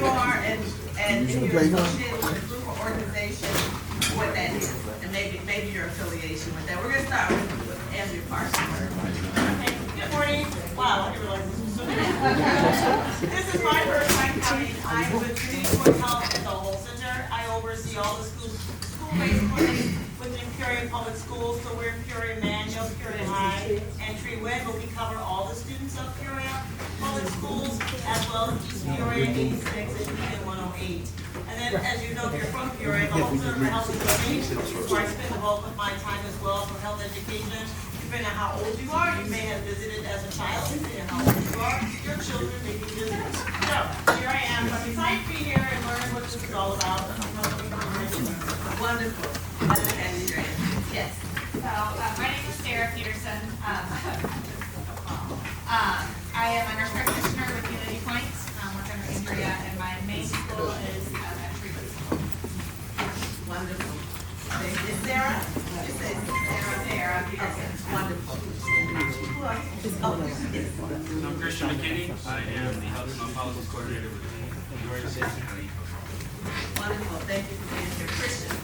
you are and if you're associated with a group or organization, what that is, and maybe your affiliation with that. We're gonna start with Andrew Parsons. Okay, good morning. Wow, I didn't realize this was so good. This is my first time coming. I'm with Community Health at the Whole Center. I oversee all the school-based clinics within Peoria Public Schools. So we're in Peoria Manual, Peoria High, and Tree-Wed, but we cover all the students of Peoria Public Schools, as well as East Peoria 86 and Union 108. And then, as you know, if you're from Peoria, the Whole Center for Health Education is where I spend the bulk of my time as well for health education. Depending on how old you are, you may have visited as a child. Depending on how old you are, your children may be visitors. So, here I am. I'm excited to be here and learn what this is all about. Wonderful. Yes. So, my name is Sarah Peterson. I am a nurse practitioner with Unity Point, working in Andrea, and my main school is at Tree-Wed School. Wonderful. Is Sarah? You say Sarah Peterson. Wonderful. Who are you? Oh, yes. I'm Christian McKinney. I am the Health and Policy Coordinator with Peoria County. Wonderful. Thank you for being here. Christian.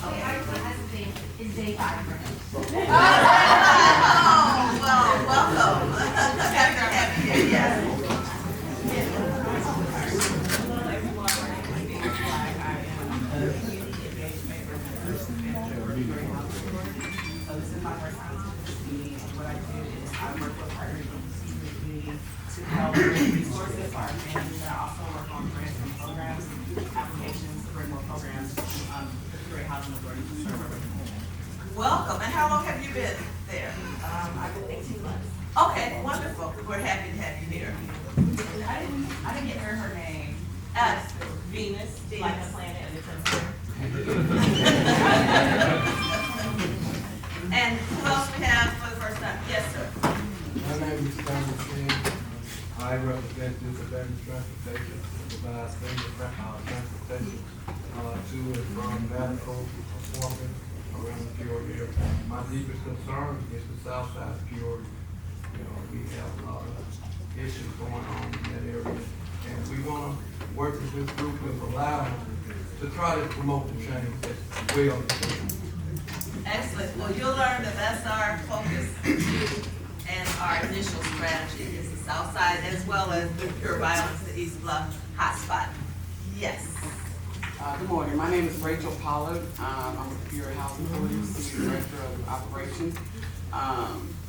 Okay, I hesitate. It's day 5 for me. Oh, well, welcome. Happy to have you here. Yes. So this is my first time to this meeting, and what I do is I work with partners in the community to help with resources for our families, and I also work on grants and programs, applications to bring more programs to the Peoria Housing Authority to serve our residents. Welcome. And how long have you been there? I've been 18 months. Okay, wonderful. We're happy to have you here. I didn't get her name. Venus, like the planet of the principal. And who else we have for the first time? Yes, sir. My name is Thomas King. I represent Disability Transportation, provide state transportation to and from medical appointments around the Peoria area. My deepest concern is the south side of Peoria. You know, we have a lot of issues going on in that area, and we want to work with this group and allow them to try to promote the change that will. Excellent. Well, you'll learn that that's our focus and our initial strategy is the south side as well as the pure violence, the East Bluff hotspot. Yes. Good morning. My name is Rachel Pollard. I'm with the Peoria Housing Authority, Senior Director of Operations.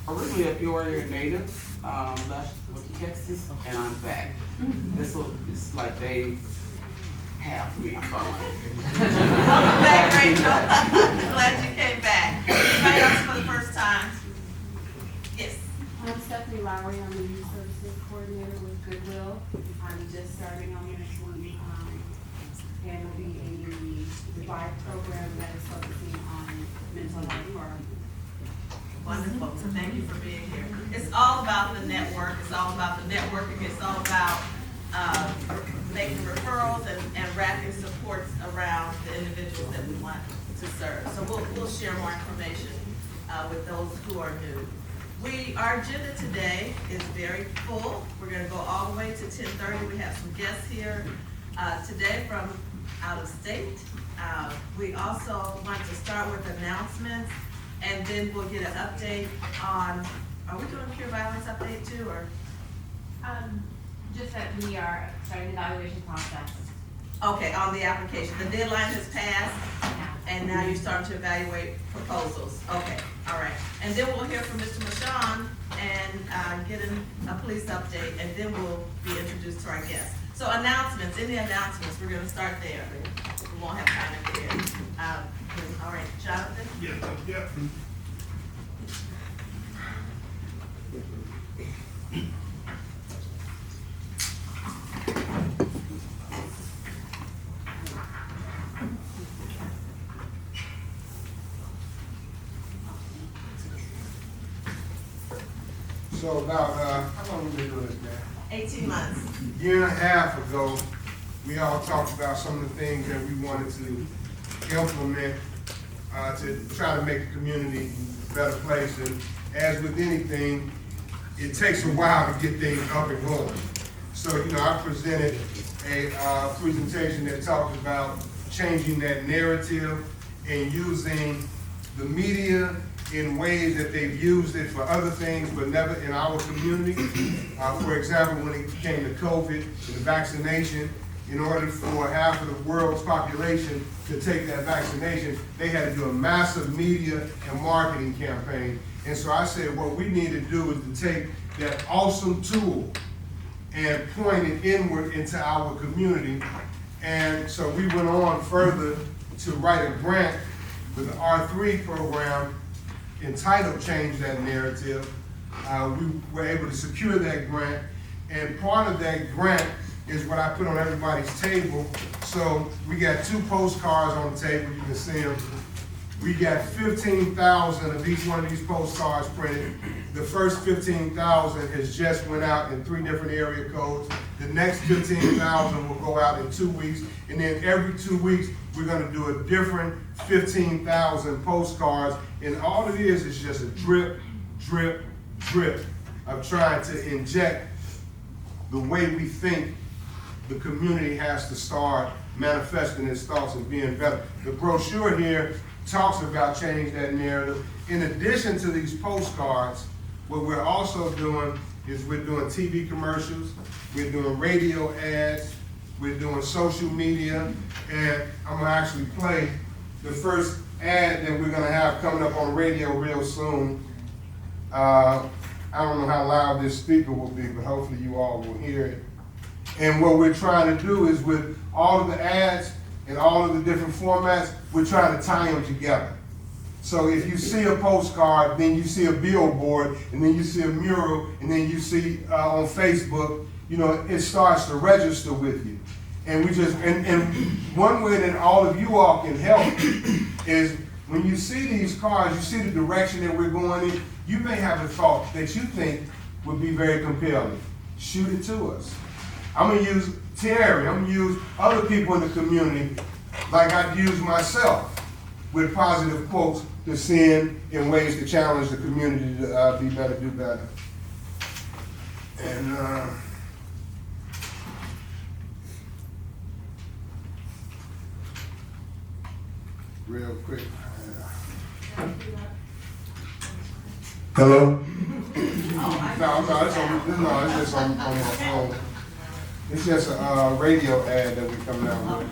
Originally a Peoria native, left with Texas, and I'm back. This is like day half for me. I'm following. Welcome back, Rachel. Glad you came back. Anybody else for the first time? Yes. I'm Stephanie Lowry. I'm the Youth Services Coordinator with Goodwill. I'm just starting on the next one, and will be in the Revive program that is focusing on mental health. Wonderful. So thank you for being here. It's all about the network. It's all about the networking. It's all about making referrals and wrapping supports around the individuals that we want to serve. So we'll share more information with those who are new. Our agenda today is very full. We're going to go all the way to 10:30. We have some guests here today from out of state. We also want to start with announcements, and then we'll get an update on, are we doing pure violence update too, or? Just that we are starting the evaluation process. Okay, on the application. The deadline has passed, and now you're starting to evaluate proposals. Okay, all right. And then we'll hear from Mr. Mashawn and get a police update, and then we'll be introduced to our guests. So announcements, in the announcements, we're gonna start there. We won't have time to get it. All right, Jonathan? Yeah. So about, how long have we been doing this, man? 18 months. A year and a half ago, we all talked about some of the things that we wanted to implement to try to make the community a better place. And as with anything, it takes a while to get things up and going. So, I presented a presentation that talked about changing that narrative and using the media in ways that they've used it for other things, but never in our community. For example, when it came to COVID and the vaccination, in order for half of the world's population to take that vaccination, they had to do a massive media and marketing campaign. And so I said, what we need to do is to take that awesome tool and point it inward into our community. And so we went on further to write a grant with the R3 program entitled Change That Narrative. We were able to secure that grant, and part of that grant is what I put on everybody's table. So we got 2 postcards on the table, you can see them. We got 15,000 of each one of these postcards printed. The first 15,000 has just went out in 3 different area codes. The next 15,000 will go out in 2 weeks. And then every 2 weeks, we're gonna do a different 15,000 postcards. And all it is just a drip, drip, drip of trying to inject the way we think the community has to start manifesting its thoughts and being better. The brochure here talks about change that narrative. In addition to these postcards, what we're also doing is we're doing TV commercials, we're doing radio ads, we're doing social media, and I'm gonna actually play the first ad that we're gonna have coming up on radio real soon. I don't know how loud this speaker will be, but hopefully you all will hear it. And what we're trying to do is with all of the ads and all of the different formats, we're trying to tie them together. So if you see a postcard, then you see a billboard, and then you see a mural, and then you see on Facebook, you know, it starts to register with you. And we just, and one way that all of you all can help is when you see these cards, you see the direction that we're going in, you may have a thought that you think would be very compelling. Shoot it to us. I'm gonna use Terry, I'm gonna use other people in the community like I'd use myself with positive quotes to send in ways to challenge the community to be better, do better. And real quick. Hello? No, it's just on my phone. It's just a radio ad that we're coming out with.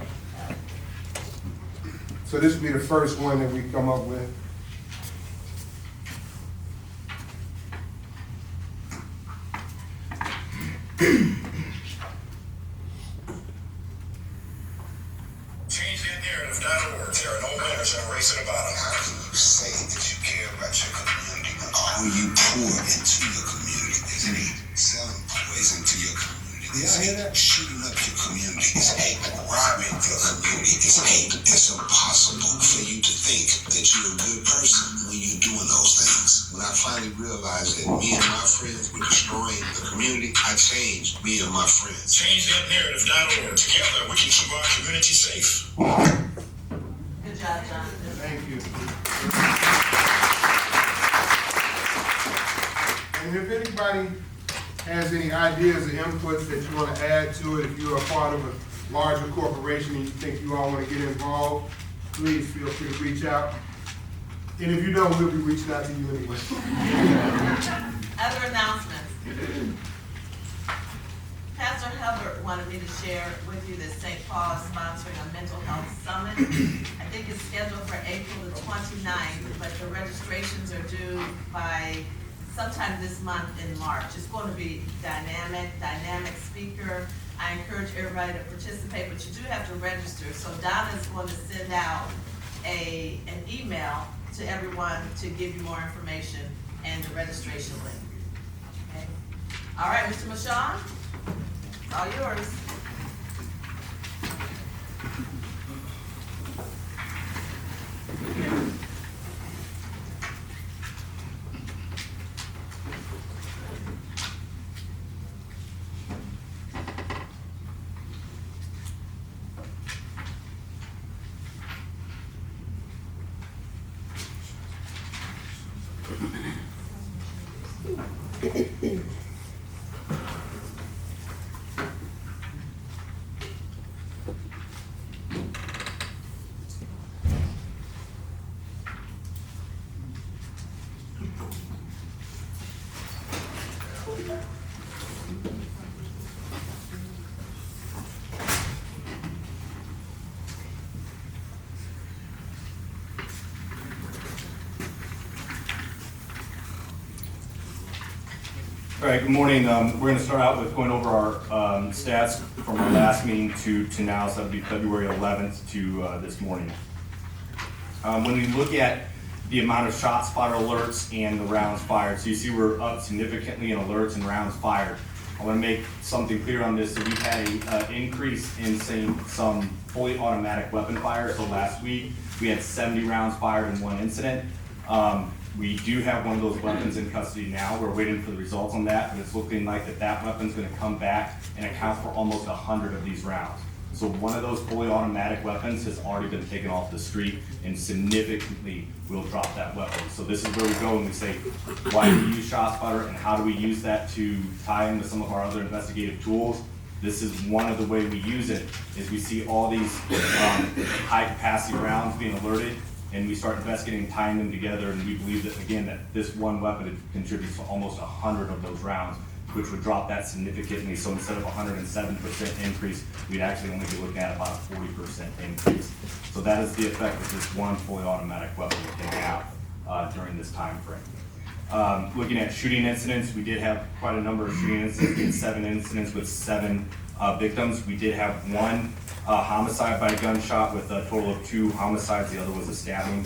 So this will be the first one that we come up with. ChangeThatNarrative.org. There are no winners in a race at a bottom. How can you say that you care about your community? All you pour into your community is hate. Selling poison to your community is hate. Shooting up your community is hate. Robbing your community is hate. It's impossible for you to think that you're a good person when you're doing those things. When I finally realized that me and my friends were destroying the community, I changed me and my friends. ChangeThatNarrative.org. Together we can keep our community safe. Good job, Jonathan. Thank you. And if anybody has any ideas or inputs that you want to add to it, if you're a part of a larger corporation and you think you all want to get involved, please feel free to reach out. And if you don't, we'll be reaching out to you anyway. Other announcements. Pastor Hubbard wanted me to share with you that St. Paul is sponsoring a mental health summit. I think it's scheduled for April the 29th, but the registrations are due by sometime this month in March. It's going to be dynamic speaker. I encourage everybody to participate, but you do have to register. So Donna is going to send out an email to everyone to give you more information and the registration link. Okay. All right, Mr. Michon, it's all yours. All right, good morning. We're going to start out with going over our stats from our last meeting to now, so that would be February 11th to this morning. When we look at the amount of shot spotter alerts and the rounds fired, so you see we're up significantly in alerts and rounds fired. I want to make something clear on this. So we've had an increase in some fully automatic weapon fire. So last week we had 70 rounds fired in one incident. We do have one of those weapons in custody now. We're waiting for the results on that, but it's looking like that weapon's going to come back and account for almost 100 of these rounds. So one of those fully automatic weapons has already been taken off the street and significantly will drop that weapon. So this is where we go and we say, why do we use ShotSpotter and how do we use that to tie in with some of our other investigative tools? This is one of the way we use it, is we see all these high capacity rounds being alerted, and we start investigating, tying them together, and we believe that, again, that this one weapon contributes to almost 100 of those rounds, which would drop that significantly. So instead of 107% increase, we'd actually only be looking at about a 40% increase. So that is the effect that this one fully automatic weapon can have during this time frame. Looking at shooting incidents, we did have quite a number of shooting incidents. We had 7 incidents with 7 victims. We did have 1 homicide by gunshot with a total of 2 homicides. The other was a stabbing.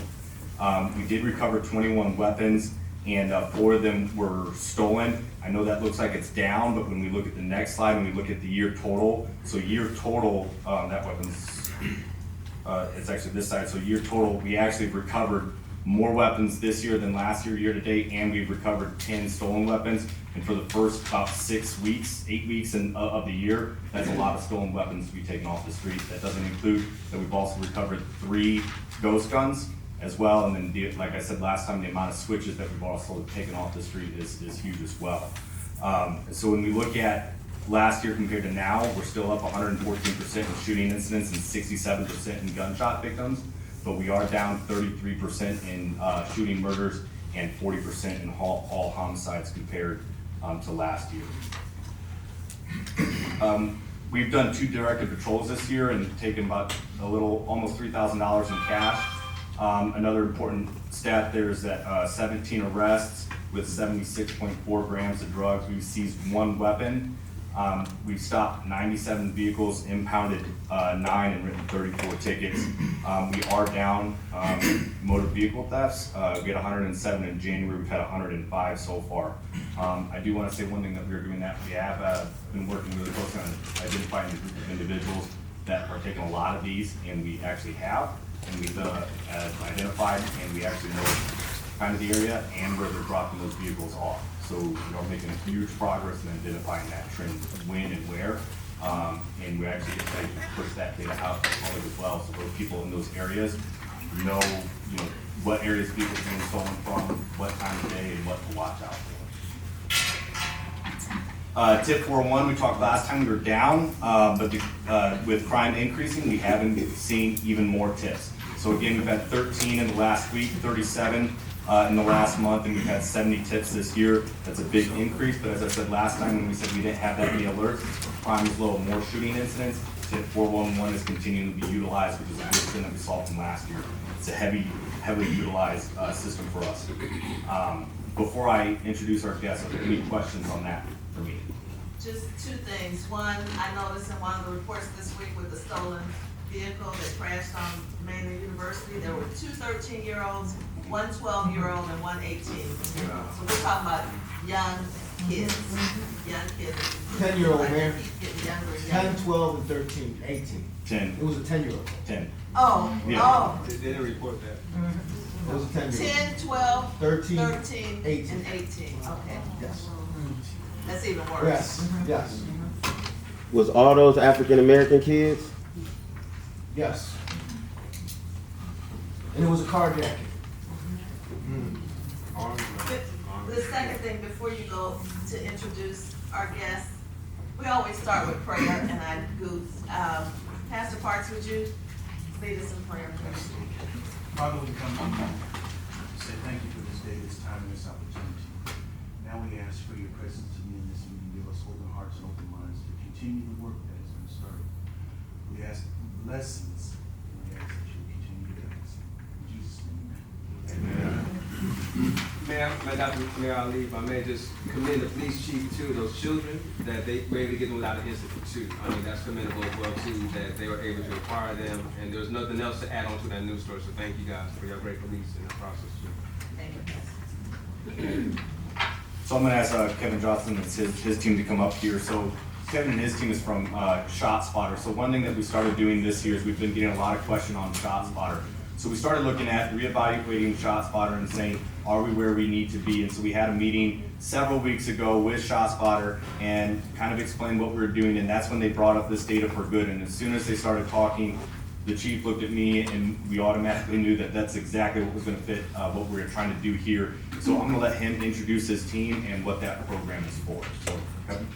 We did recover 21 weapons, and 4 of them were stolen. I know that looks like it's down, but when we look at the next slide, when we look at the year total, so year total, that weapon's, it's actually this side, so year total, we actually recovered more weapons this year than last year, year to date, and we've recovered 10 stolen weapons. And for the first about 8 weeks of the year, that's a lot of stolen weapons to be taken off the street. That doesn't include that we've also recovered 3 ghost guns as well. And then, like I said last time, the amount of switches that we've also taken off the street is huge as well. So when we look at last year compared to now, we're still up 114% in shooting incidents and 67% in gunshot victims. But we are down 33% in shooting murders and 40% in all homicides compared to last year. We've done 2 directed patrols this year and taken about almost $3,000 in cash. Another important stat there is that 17 arrests with 76.4 grams of drugs. We've seized 1 weapon. We've stopped 97 vehicles, impounded 9, and written 34 tickets. We are down motor vehicle thefts. We had 107 in January. We've had 105 so far. I do want to say one thing that we're doing that we have been working really closely on identifying a group of individuals that are taking a lot of these, and we actually have, and we've identified, and we actually know kind of the area and where they're dropping those vehicles off. So we are making huge progress in identifying that trend, when and where, and we actually get ready to push that data out to the public as well, so those people in those areas know, what areas people are being stolen from, what time of day, and what to watch out for. Tip 4.1, we talked last time we were down, but with crime increasing, we haven't seen even more tips. So again, we've had 13 in the last week, 37 in the last month, and we've had 70 tips this year. That's a big increase, but as I said last time when we said we didn't have that many alerts, crime is low, more shooting incidents. Tip 411 is continuing to be utilized, which is a good thing that we saw from last year. It's a heavily utilized system for us. Before I introduce our guests, are there any questions on that for me? Just 2 things. One, I noticed in one of the reports this week with the stolen vehicle that crashed on Maynard University, there were 2 13-year-olds, 1 12-year-old, and 1 18-year-old. So we're talking about young kids. 10-year-old, man. Getting younger and 10, younger. 12, and 13, 18. 10. It was a 10-year-old. 10. Oh, Yeah. oh. They didn't report that. It was a 10-year-old. 10, 12, 13, 13, 18. and 18. Okay. Yes. That's even worse. Yes, yes, Was all those African American kids? yes. And it was a carjacking. The second thing, before you go to introduce our guests, we always start with prayer, and I goose. Pastor Parks, would you lead us in prayer, please? Father, we come to you, say thank you for this day, this time, and this opportunity. Now we ask for your presence to be in hearts and open minds to continue the work that has been started. We ask blessings, and we ask that you continue to guide us. In Jesus' name, amen. May I leave? I may just commend the police chief too, those children, that they were able to get them without an incident too. I mean, that's commendable as well too, that they were able to acquire them, and there's nothing else to add on to that news story, so thank you guys for your great police in the process too. So I'm gonna ask Kevin Johnson and his team to come up here. So Kevin and his team is from ShotSpotter. So one thing that we started doing this year is we've been getting a lot of question on ShotSpotter. So we started looking at reevaluating ShotSpotter and saying, are we where we need to be? And so we had a meeting several weeks ago with ShotSpotter and kind of explained what we were doing, and that's when they brought up this data for good. And as soon as they started talking, the chief looked at me and we automatically knew that that's exactly what was gonna fit what we were trying to do here. So I'm gonna let him introduce his team and what that program is for. So, Kevin.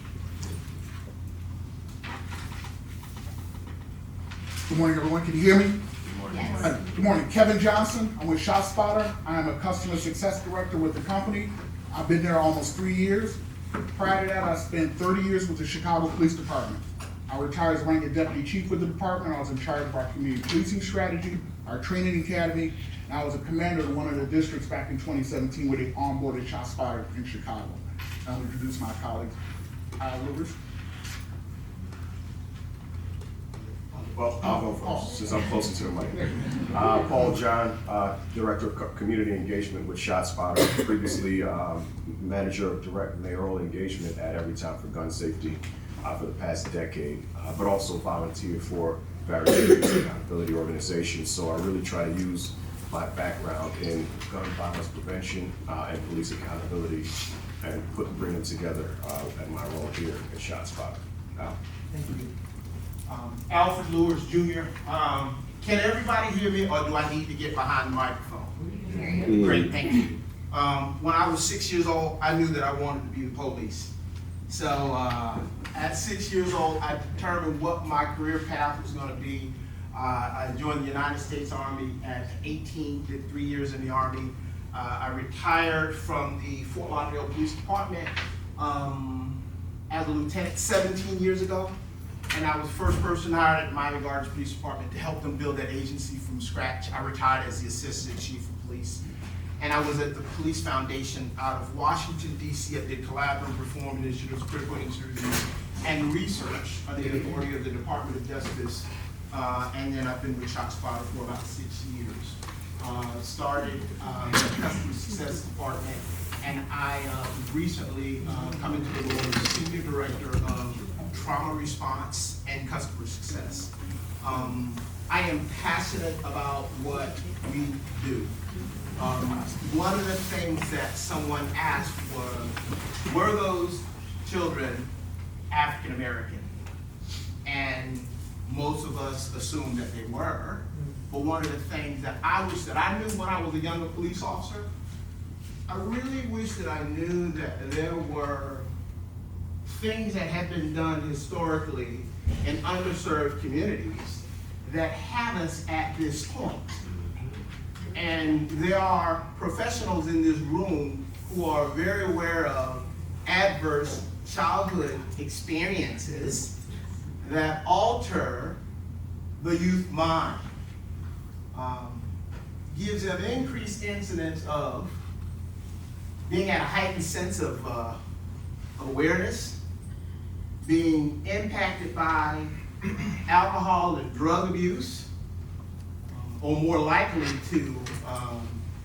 Good morning, everyone. Can you hear me? Yes. Good morning. Kevin Johnson. I'm with ShotSpotter. I am a customer success director with the company. I've been there almost 3 years. Prior to that, I spent 30 years with the Chicago Police Department. I retired as rank of deputy chief with the department. I was in charge of our community policing strategy, our training academy, and I was a commander of one of the districts back in 2017 where they onboarded ShotSpotter in Chicago. I'll introduce my colleagues. Kyle Rivers. Well, I'll go first, since I'm closer to the mic. Paul John, Director of Community Engagement with ShotSpotter, previously Manager of Direct Mayoral Engagement at Everytown for Gun Safety for the past decade, but also volunteered for various community accountability organizations. So I really try to use my background in gun violence prevention and police accountability and bring them together at my role here at ShotSpotter. Thank you. Alfred Lewis Jr. Can everybody hear me, or do I need to get behind the microphone? Great, thank you. When I was 6 years old, I knew that I wanted to be the police. So at 6 years old, I determined what my career path was going to be. I joined the United States Army at 18, did 3 years in the Army. I retired from the Fort Lauderdale Police Department as a lieutenant 17 years ago. And I was the first person hired at Miami Gardens Police Department to help them build that agency from scratch. I retired as the Assistant Chief of Police. And I was at the Police Foundation out of Washington, D.C. I did collaborative reform initiatives, critical incidents, and research under the authority of the Department of Justice. And then I've been with ShotSpotter for about 6 years. Started the Customer Success Department, and I recently come into the role as Senior Director of Trauma Response and Customer Success. I am passionate about what we do. One of the things that someone asked was, were those children African American? And most of us assumed that they were. But one of the things that I wish that I knew when I was a younger police officer, I really wish that I knew that there were things that have been done historically in underserved communities that have us at this point. And there are professionals in this room who are very aware of adverse childhood experiences that alter the youth mind. Gives them increased incidence of being at a heightened sense of awareness, being impacted by alcohol and drug abuse, or more likely to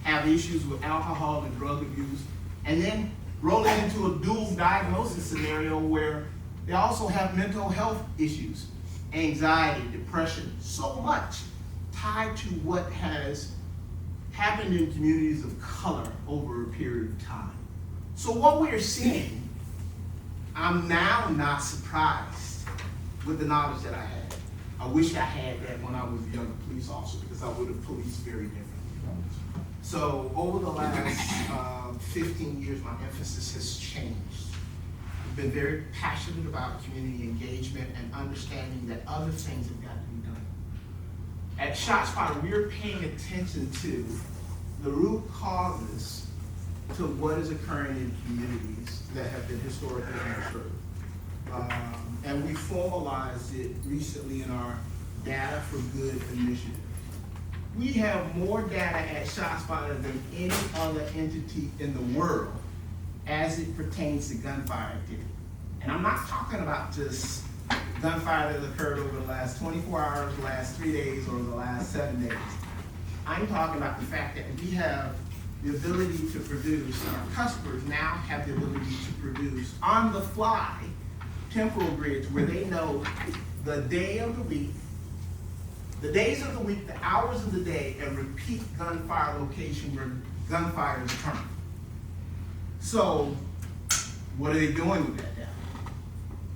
have issues with alcohol and drug abuse, and then rolling into a dual diagnosis scenario where they also have mental health issues, anxiety, depression, so much tied to what has happened in communities of color over a period of time. So what we're seeing, I'm now not surprised with the knowledge that I had. I wish I had that when I was a younger police officer, because I would have policed very differently. So over the last 15 years, my emphasis has changed. I've been very passionate about community engagement and understanding that other things have got to be done. At ShotSpotter, we're paying attention to the root causes to what is occurring in communities that have been historically underserved. And we formalized it recently in our Data for Good initiative. We have more data at ShotSpotter than any other entity in the world as it pertains to gunfire activity. And I'm not talking about just gunfire that occurred over the last 24 hours, the last 3 days, or the last 7 days. I'm talking about the fact that we have the ability to produce, our customers now have the ability to produce on the fly temporal grids where they know the day of the week, the days of the week, the hours of the day, and repeat gunfire location where gunfire is occurring. So, what are they doing with that data?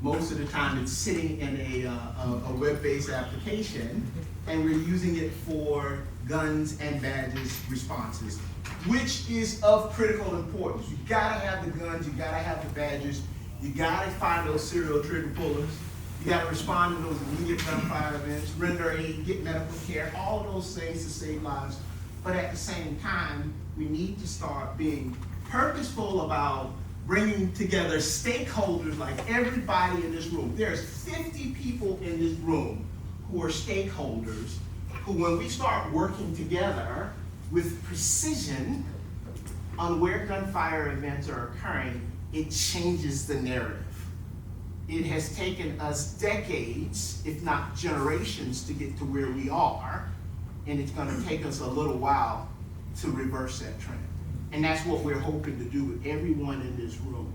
Most of the time it's sitting in a web-based application, and we're using it for guns and badges responses, which is of critical importance. You gotta have the guns, you gotta have the badges, you gotta find those serial trigger pullers, you gotta respond to those immediate gunfire events, render aid, get medical care, all of those things to save lives. But at the same time, we need to start being purposeful about bringing together stakeholders like everybody in this room. There's 50 people in this room who are stakeholders who, when we start working together with precision on where gunfire events are occurring, it changes the narrative. It has taken us decades, if not generations, to get to where we are, and it's gonna take us a little while to reverse that trend. And that's what we're hoping to do with everyone in this room.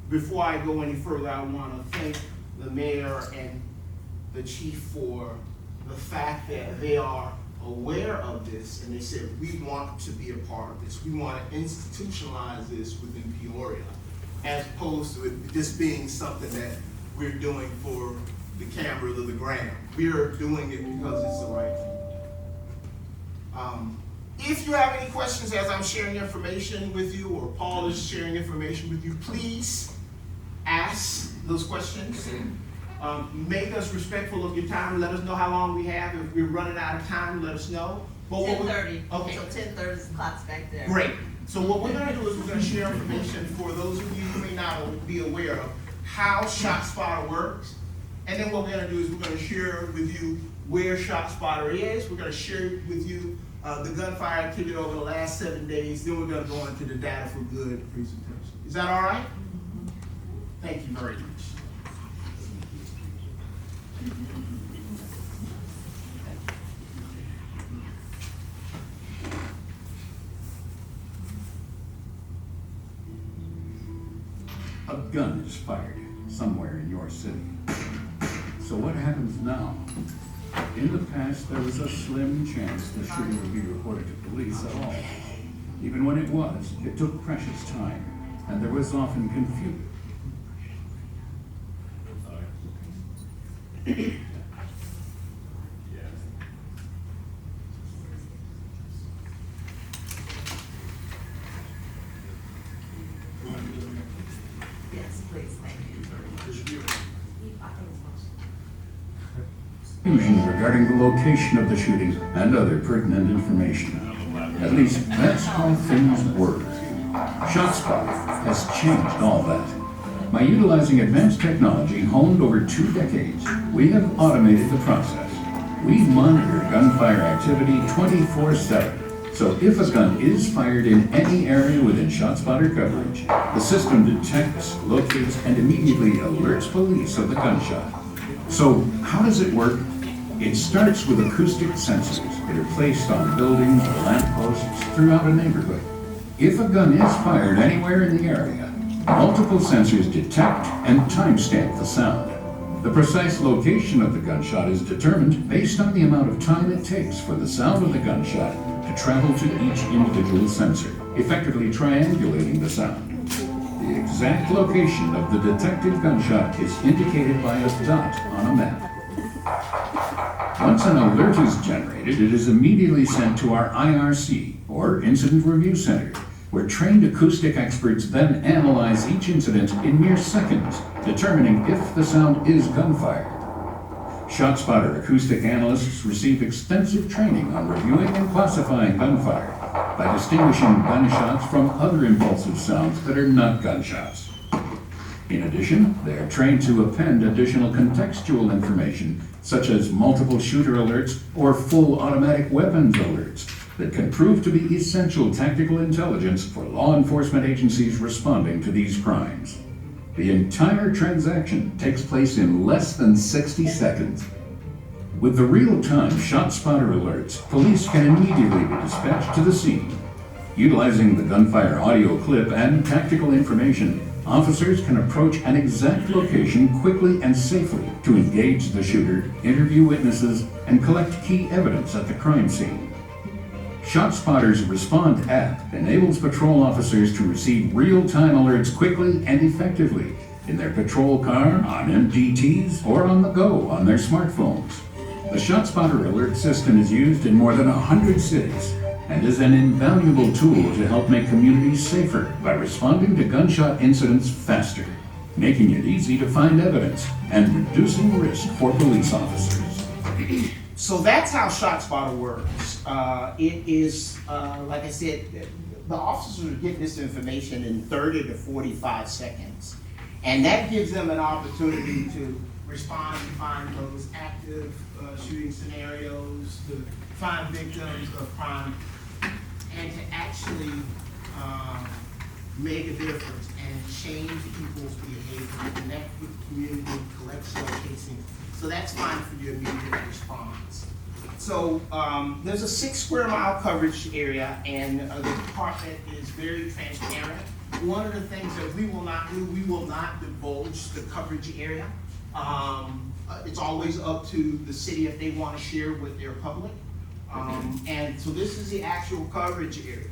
Before I go any further, I wanna thank the mayor and the chief for the fact that they are aware of this, and they said, we want to be a part of this. We want to institutionalize this within Peoria, as opposed to it just being something that we're doing for the cameras or the gram. We're doing it because it's the right thing. If you have any questions as I'm sharing information with you, or Paul is sharing information with you, please ask those questions. Make us respectful of your time. Let us know how long we have. If we're running out of time, let us know. 10:30. Okay. So 10:30 is the clock's back there. Great. So what we're gonna do is we're gonna share information for those of you who may not be aware of how ShotSpotter works. And then what we're gonna do is we're gonna share with you where ShotSpotter is. We're gonna share with you the gunfire activity over the last 7 days. Then we're gonna go into the Data for Good presentation. Is that all right? Thank you very much. A gun is fired somewhere in your city. So what happens now? In the past, there was a slim chance the shooting would be reported to police at all. Even when it was, it took precious time, and there was often confusion. Yes, please, thank you. Confusion regarding the location of the shooting and other pertinent information. At least that's how things were. ShotSpotter has changed all that. By utilizing advanced technology honed over 2 decades, we have automated the process. We monitor gunfire activity 24/7. So if a gun is fired in any area within ShotSpotter coverage, the system detects, locates, and immediately alerts police of the gunshot. So how does it work? It starts with acoustic sensors that are placed on buildings or lampposts throughout a neighborhood. If a gun is fired anywhere in the area, multiple sensors detect and timestamp the sound. The precise location of the gunshot is determined based on the amount of time it takes for the sound of the gunshot to travel to each individual sensor, effectively triangulating the sound. The exact location of the detected gunshot is indicated by a dot on a map. Once an alert is generated, it is immediately sent to our IRC, or Incident Review Center, where trained acoustic experts then analyze each incident in mere seconds, determining if the sound is gunfire. ShotSpotter acoustic analysts receive extensive training on reviewing and classifying gunfire by distinguishing gunshots from other impulsive sounds that are not gunshots. In addition, they are trained to append additional contextual information, such as multiple shooter alerts or full automatic weapons alerts, that can prove to be essential tactical intelligence for law enforcement agencies responding to these crimes. The entire transaction takes place in less than 60 seconds. With the real-time ShotSpotter alerts, police can immediately be dispatched to the scene. Utilizing the gunfire audio clip and tactical information, officers can approach an exact location quickly and safely to engage the shooter, interview witnesses, and collect key evidence at the crime scene. ShotSpotter's Respond app enables patrol officers to receive real-time alerts quickly and effectively in their patrol car, on MDTs, or on the go on their smartphones. The ShotSpotter alert system is used in more than 100 cities and is an invaluable tool to help make communities safer by responding to gunshot incidents faster, making it easy to find evidence and reducing risk for police officers. So that's how ShotSpotter works. It is, like I said, the officers are getting this information in 30 to 45 seconds. And that gives them an opportunity to respond and find those active shooting scenarios, to find victims of crime, and to actually make a difference and change people's behavior, connect with the community, collect shell casing. So that's fine for your immediate response. So there's a 6 square mile coverage area, and the department is very transparent. One of the things that we will not do, we will not divulge the coverage area. It's always up to the city if they want to share with their public. And so this is the actual coverage area.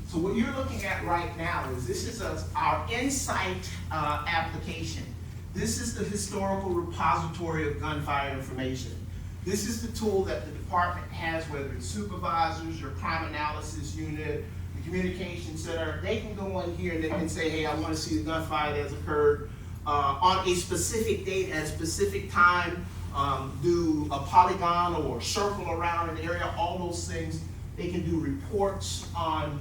So what you're looking at right now is this is our Insight application. This is the historical repository of gunfire information. This is the tool that the department has, whether it's supervisors, your crime analysis unit, the communication center. They can go in here and they can say, hey, I want to see the gunfire that's occurred on a specific date at a specific time, do a polygon or circle around an area, all those things. They can do reports on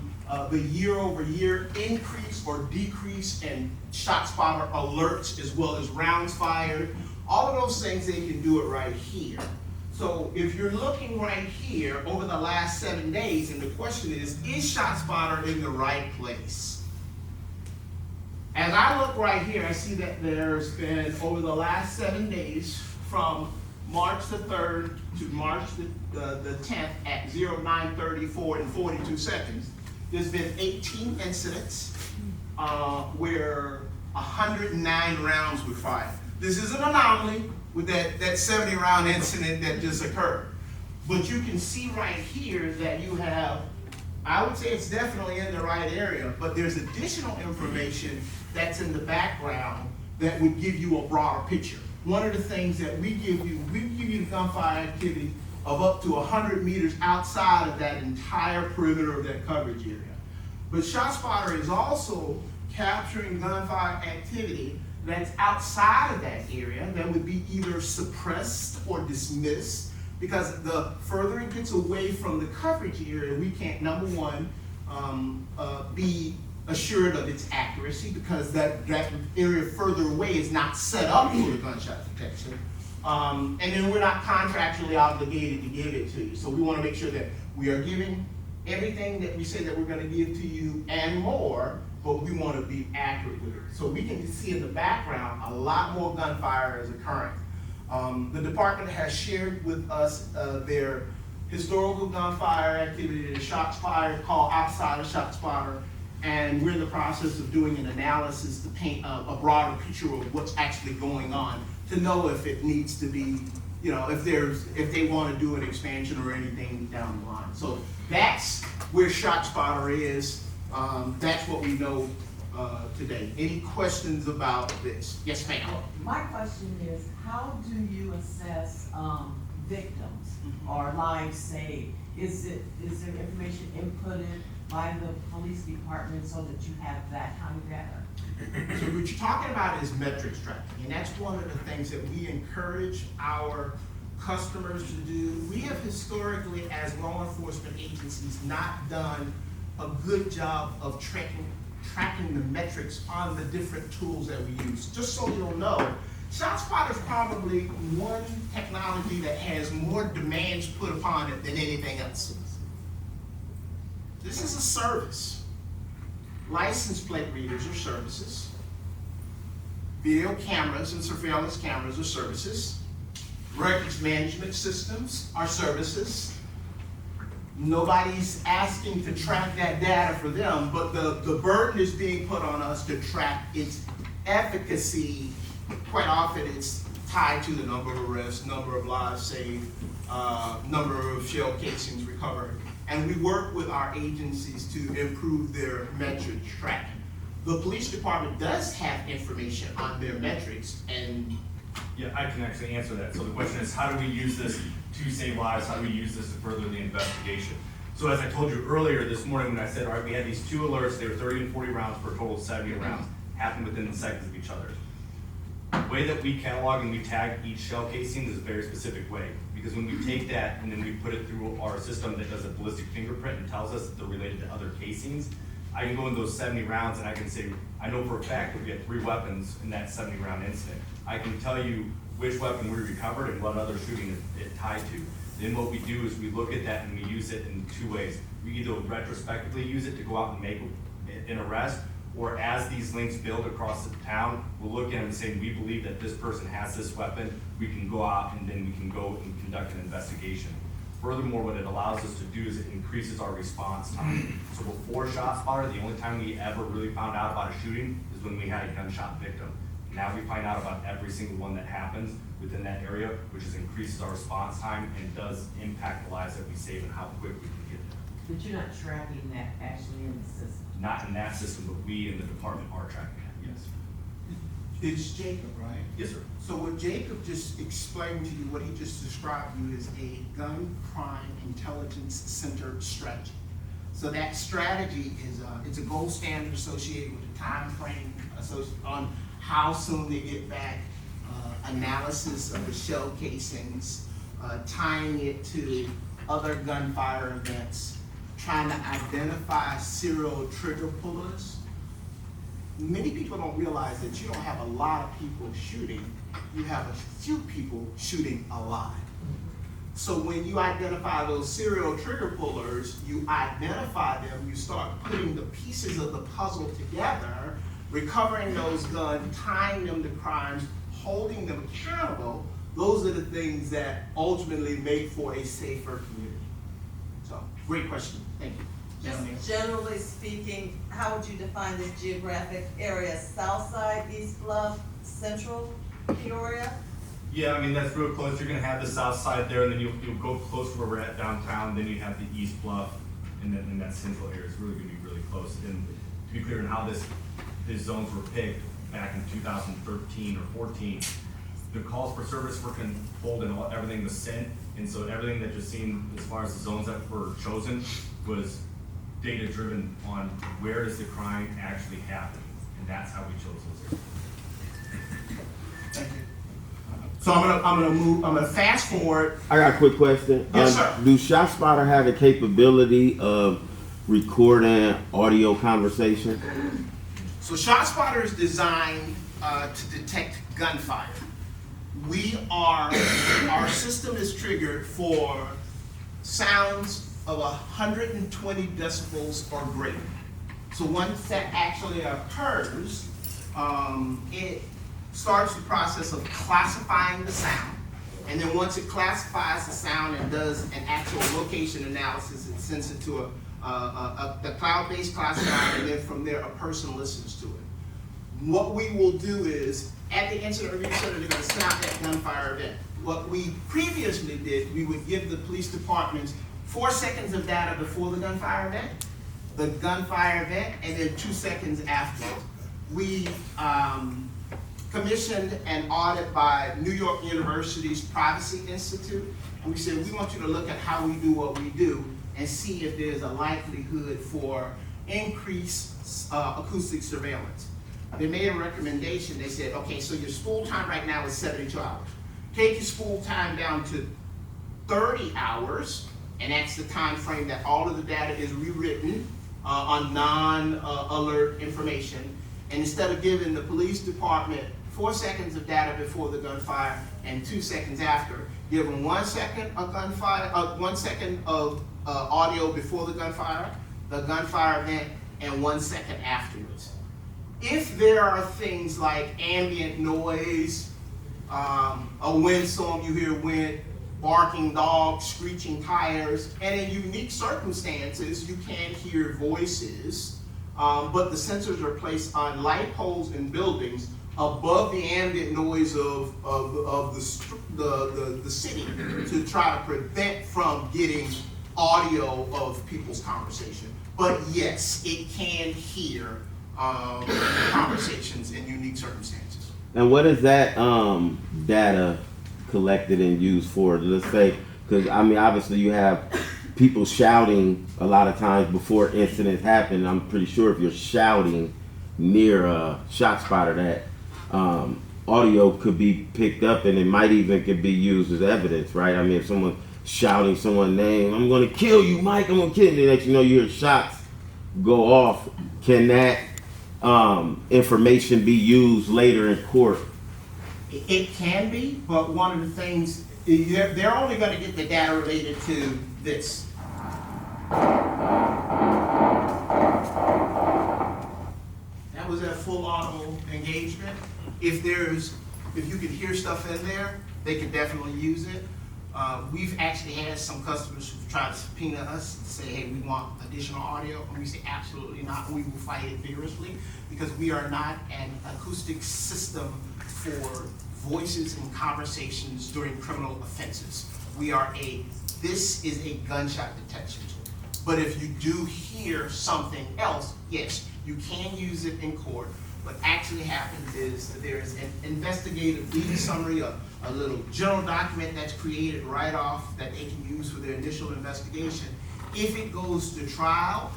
the year-over-year increase or decrease in ShotSpotter alerts as well as rounds fired. All of those things, they can do it right here. So if you're looking right here over the last 7 days, and the question is ShotSpotter in the right place? As I look right here, I see that there's been, over the last 7 days, from March the 3rd to March the 10th at 09:34 and 42 seconds, there's been 18 incidents where 109 rounds were fired. This is an anomaly with that 70-round incident that just occurred. But you can see right here that you have, I would say it's definitely in the right area, but there's additional information that's in the background that would give you a broader picture. One of the things that we give you the gunfire activity of up to 100 meters outside of that entire perimeter of that coverage area. But ShotSpotter is also capturing gunfire activity that's outside of that area that would be either suppressed or dismissed, because the further it gets away from the coverage area, we can't, number one, be assured of its accuracy, because that area further away is not set up for the gunshot detection. And then we're not contractually obligated to give it to you. So we want to make sure that we are giving everything that we say that we're going to give to you and more, but we want to be accurate with it. So we can see in the background a lot more gunfire is occurring. The department has shared with us their historical gunfire activity, the shots fired, called outside of ShotSpotter, and we're in the process of doing an analysis to paint a broader picture of what's actually going on, to know if it needs to be, if they want to do an expansion or anything down the line. So that's where ShotSpotter is. That's what we know today. Any questions about this? Yes, ma'am. My question is, how do you assess victims or lives saved? Is there information inputted by the police department so that you have that kind of data? So what you're talking about is metrics tracking, and that's one of the things that we encourage our customers to do. We have historically, as law enforcement agencies, not done a good job of tracking tracking the metrics on the different tools that we use. Just so you'll know, ShotSpotter is probably one technology that has more demands put upon it than anything else. This is a service. License plate readers are services. Video cameras and surveillance cameras are services. Records management systems are services. Nobody's asking to track that data for them, but the burden is being put on us to track its efficacy. Quite often it's tied to the number of arrests, number of lives saved, number of shell casings recovered. And we work with our agencies to improve their metric tracking. The police department does have information on their metrics, and yeah, I can actually answer that. So the question is, how do we use this to save lives? How do we use this to further the investigation? So as I told you earlier this morning when I said, all right, we had these 2 alerts, they were 30 and 40 rounds for a total of 70 rounds, happened within seconds of each other. The way that we catalog and we tag each shell casing is a very specific way. Because when we take that and then we put it through our system that does a ballistic fingerprint and tells us that they're related to other casings, I can go in those 70 rounds and I can say, I know for a fact that we had 3 weapons in that 70 round incident. I can tell you which weapon we recovered and what other shooting it tied to. Then what we do is we look at that and we use it in 2 ways. We either retrospectively use it to go out and make an arrest, or as these links build across the town, we'll look at them and say, we believe that this person has this weapon, we can go out and then we can go and conduct an investigation. Furthermore, what it allows us to do is it increases our response time. So before ShotSpotter, the only time we ever really found out about a shooting is when we had a gunshot victim. Now we find out about every single one that happens within that area, which is increases our response time and does impact the lives that we save and how quick we can get there. But you're not tracking that actually in the system? Not in that system, but we in the department are tracking that, yes. it's Jacob, right? Yes, sir. So what Jacob just explained to you, what he just described to you is a gun crime intelligence centered strategy. So that strategy is it's a gold standard associated with the time frame on how soon they get back, analysis of the shell casings, tying it to other gunfire events, trying to identify serial trigger pullers. Many people don't realize that you don't have a lot of people shooting, you have a few people shooting a lot. So when you identify those serial trigger pullers, you identify them, you start putting the pieces of the puzzle together, recovering those guns, tying them to crimes, holding them accountable. Those are the things that ultimately make for a safer community. So, great question, thank you. Just generally speaking, how would you define this geographic area? South side, East Bluff, Central Peoria? Yeah, I mean, that's real close. You're gonna have the south side there, and then you'll go close to where we're at downtown, then you have the East Bluff, and then in that central area, it's really gonna be really close. And to be clear on how these zones were picked back in 2013 or 14, the calls for service were pulled and everything was sent, and so everything that you're seeing as far as the zones that were chosen was data driven on where does the crime actually happen, and that's how we chose those areas. Thank you. So I'm gonna fast forward. I got a quick question. Yes, sir. Do ShotSpotter have the capability of recording audio conversation? So ShotSpotter is designed to detect gunfire. Our system is triggered for sounds of 120 decibels or greater. So once that actually occurs, it starts the process of classifying the sound. And then once it classifies the sound and does an actual location analysis, it sends it to the cloud-based classifier, and then from there a person listens to it. What we will do is, at the incident review center, they're gonna snap that gunfire event. What we previously did, we would give the police departments 4 seconds of data before the gunfire event, the gunfire event, and then 2 seconds after. We commissioned an audit by New York University's Privacy Institute, and we said, we want you to look at how we do what we do and see if there's a likelihood for increased acoustic surveillance. They made a recommendation. They said, okay, so your spool time right now is 72 hours. Take your spool time down to 30 hours, and that's the time frame that all of the data is rewritten, on non-alert information. And instead of giving the police department 4 seconds of data before the gunfire and 2 seconds after, give them 1 second of gunfire, 1 second of audio before the gunfire event, and 1 second afterwards. If there are things like ambient noise, a windstorm, you hear wind, barking dogs, screeching tires, and in unique circumstances, you can hear voices, but the sensors are placed on light poles and buildings above the ambient noise of the city to try to prevent from getting audio of people's conversation. But yes, it can hear conversations in unique circumstances. And what is that data collected and used for? Let's say, because I mean, obviously you have people shouting a lot of times before incidents happen. I'm pretty sure if you're shouting near a shot spotter, that audio could be picked up, and it might even could be used as evidence, right? I mean, if someone's shouting someone's name, "I'm going to kill you, Mike, I'm going to kill you," the next you know, you hear shots go off. Can that information be used later in court? It can be, but one of the things, they're only going to get the data related to this. That was a full auto engagement. If you can hear stuff in there, they can definitely use it. We've actually had some customers who've tried to subpoena us and say, hey, we want additional audio, and we say absolutely not. We will fight it vigorously because we are not an acoustic system for voices and conversations during criminal offenses. This is a gunshot detection tool. But if you do hear something else, yes, you can use it in court. What actually happens is that there is an investigative lead summary, a little general document that's created right off that they can use for their initial investigation. If it goes to trial,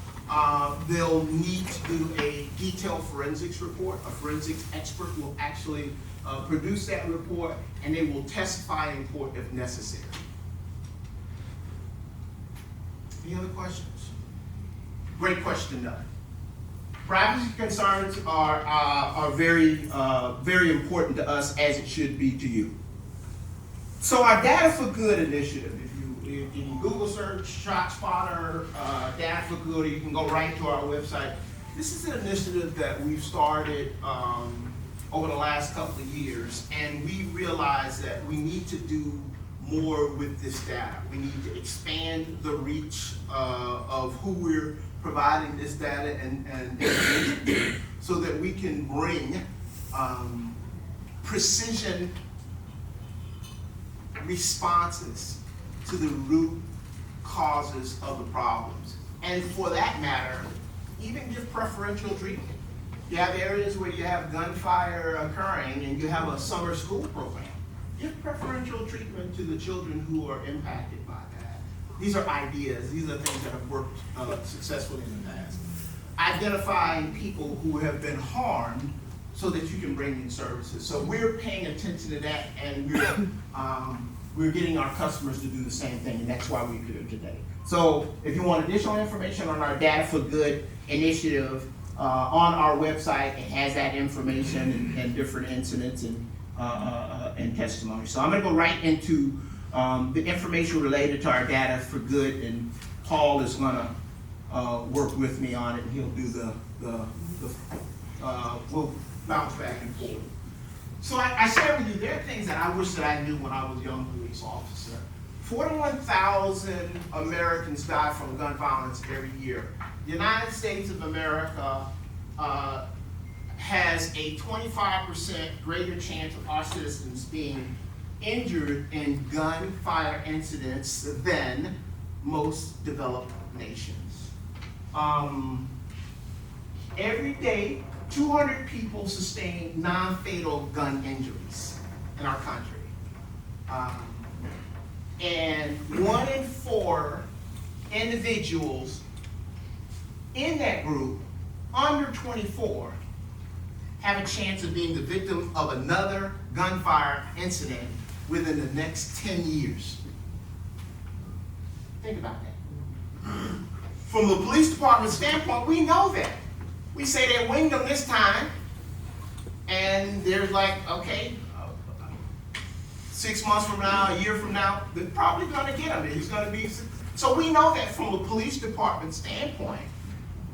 they'll need to do a detailed forensics report. A forensics expert will actually produce that report, and they will testify in court if necessary. Any other questions? Great question, Doug. Privacy concerns are very important to us, as it should be to you. So our Data for Good initiative, if you Google search ShotSpotter, Data for Good, or you can go right to our website. This is an initiative that we've started over the last couple of years, and we realized that we need to do more with this data. We need to expand the reach of who we're providing this data and information to, so that we can bring precision responses to the root causes of the problems. And for that matter, even give preferential treatment. You have areas where you have gunfire occurring and you have a summer school program. Give preferential treatment to the children who are impacted by that. These are ideas. These are things that have worked successfully in the past. Identifying people who have been harmed so that you can bring in services. So we're paying attention to that, and we're getting our customers to do the same thing, and that's why we're here today. So if you want additional information on our Data for Good initiative, on our website, it has that information and different incidents and testimony. So I'm going to go right into the information related to our Data for Good, and Paul is going to work with me on it, and he'll do we'll bounce back and forth. So I shared with you, there are things that I wish that I knew when I was a young police officer. 41,000 Americans die from gun violence every year. The United States of America has a 25% greater chance of our citizens being injured in gunfire incidents than most developed nations. Every day, 200 people sustain non-fatal gun injuries in our country. And 1 in 4 individuals in that group, under 24, have a chance of being the victim of another gunfire incident within the next 10 years. Think about that. From the police department standpoint, we know that. We say they winged him this time, and they're like, okay, 6 months from now, a year from now, they're probably gonna get him. He's gonna be, so we know that from the police department standpoint.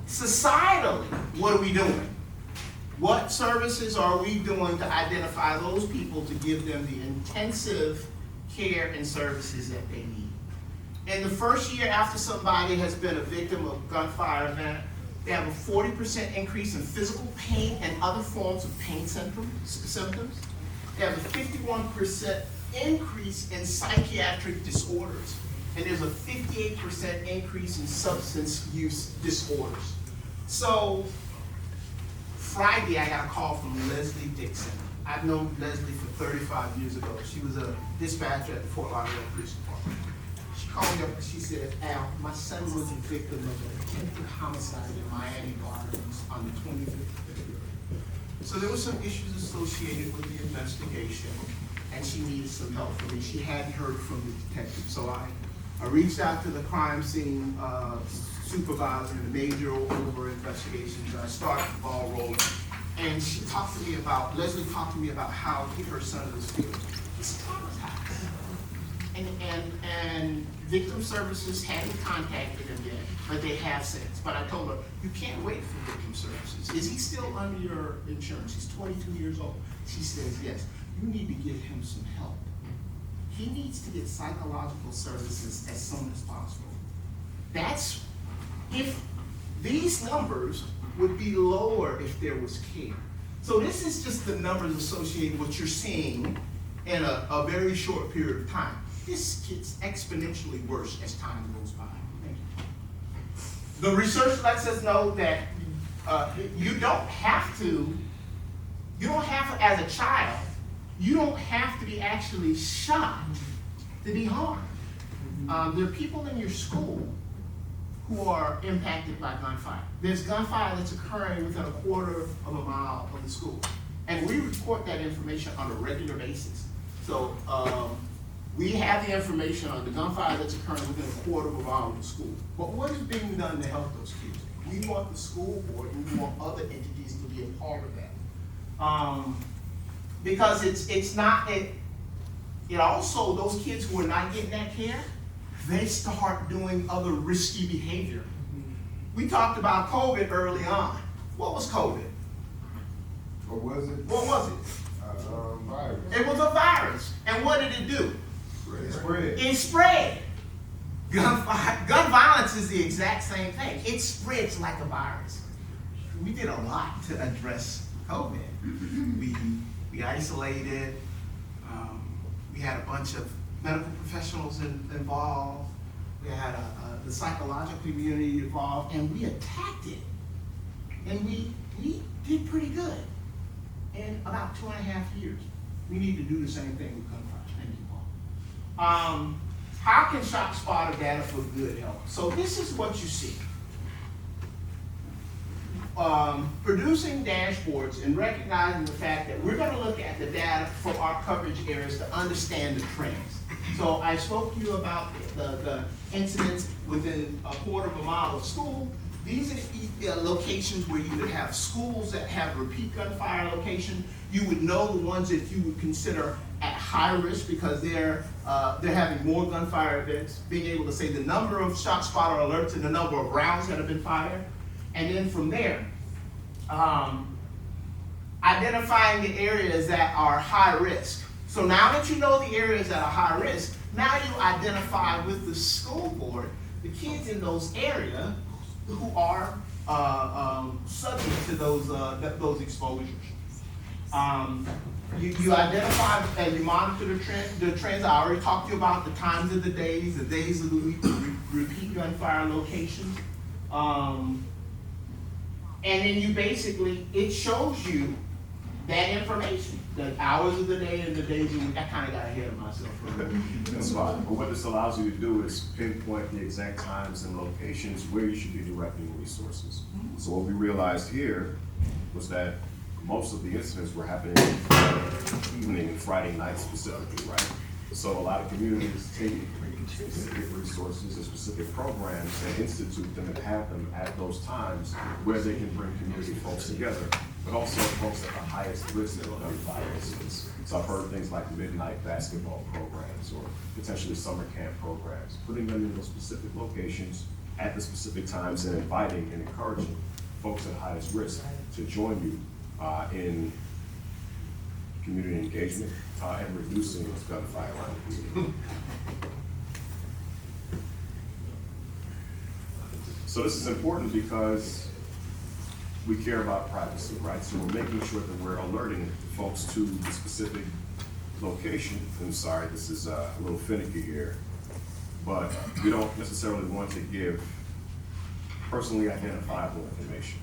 Societally, what are we doing? What services are we doing to identify those people to give them the intensive care and services that they need? In the first year after somebody has been a victim of gunfire event, they have a 40% increase in physical pain and other forms of pain symptoms. They have a 51% increase in psychiatric disorders. And there's a 58% increase in substance use disorders. So, Friday I got a call from Leslie Dixon. I've known Leslie for 35 years ago. She was a dispatcher at the Fort Lauderdale Police Department. She called me up and she said, Al, my son was a victim of an attempted homicide in Miami Gardens on the 25th of February. So there were some issues associated with the investigation, and she needed some help from me. She hadn't heard from the detective, so I reached out to the crime scene supervisor and the major over investigations. I started the ball rolling, and Leslie talked to me about how her son was feeling. He's traumatized. And victim services hadn't contacted him yet, but they have since. But I told her, you can't wait for victim services. Is he still under your insurance? He's 22 years old. She says, yes. You need to give him some help. He needs to get psychological services as soon as possible. That's if these numbers would be lower if there was care. So this is just the numbers associated with what you're seeing in a very short period of time. This gets exponentially worse as time goes by. Thank you. The research lets us know that you don't have to, as a child, you don't have to be actually shot to be harmed. There are people in your school who are impacted by gunfire. There's gunfire that's occurring within a quarter of a mile of the school. And we report that information on a regular basis. So we have the information on the gunfire that's occurring within a quarter of a mile of the school. But what is being done to help those kids? We want the school board and we want other entities to be a part of that. Because it also, those kids who are not getting that care, they start doing other risky behavior. We talked about COVID early on. What was COVID? What was it? What was it? Virus. It was a virus. And what did it do? It spread. It spread. Gun violence is the exact same thing. It spreads like a virus. We did a lot to address COVID. We isolated. We had a bunch of medical professionals involved. We had the psychological community involved, and we attacked it. And we did pretty good in about 2.5 years. We need to do the same thing with gunfire. Thank you, Paul. How can ShotSpotter data for good help? So this is what you see. Producing dashboards and recognizing the fact that we're going to look at the data for our coverage areas to understand the trends. So I spoke to you about the incidents within a quarter of a mile of school. These are the locations where you would have schools that have repeat gunfire location. You would know the ones that you would consider at high risk because they're having more gunfire events, being able to say the number of ShotSpotter alerts and the number of rounds that have been fired. And then from there, identifying the areas that are high risk. So now that you know the areas that are high risk, now you identify with the school board the kids in those areas who are subject to those exposures. You identify and you monitor the trends. I already talked to you about the times of the days of the week, repeat gunfire locations. And then you basically, it shows you that information, the hours of the day and the days of the week. I kind of got ahead of myself. That's fine. But what this allows you to do is pinpoint the exact times and locations where you should be directing resources. So what we realized here was that most of the incidents were happening evening and Friday night specifically, right? So a lot of communities take specific resources and specific programs and institute them and have them at those times where they can bring community folks together, but also folks at the highest risk of gun violence. So I've heard things like midnight basketball programs or potentially summer camp programs, putting them in those specific locations at the specific times and inviting and encouraging folks at highest risk to join you in community engagement and reducing gunfire around the community. So this is important because we care about privacy, right? So we're making sure that we're alerting folks to the specific location. I'm sorry, this is a little finicky here, but we don't necessarily want to give personally identifiable information.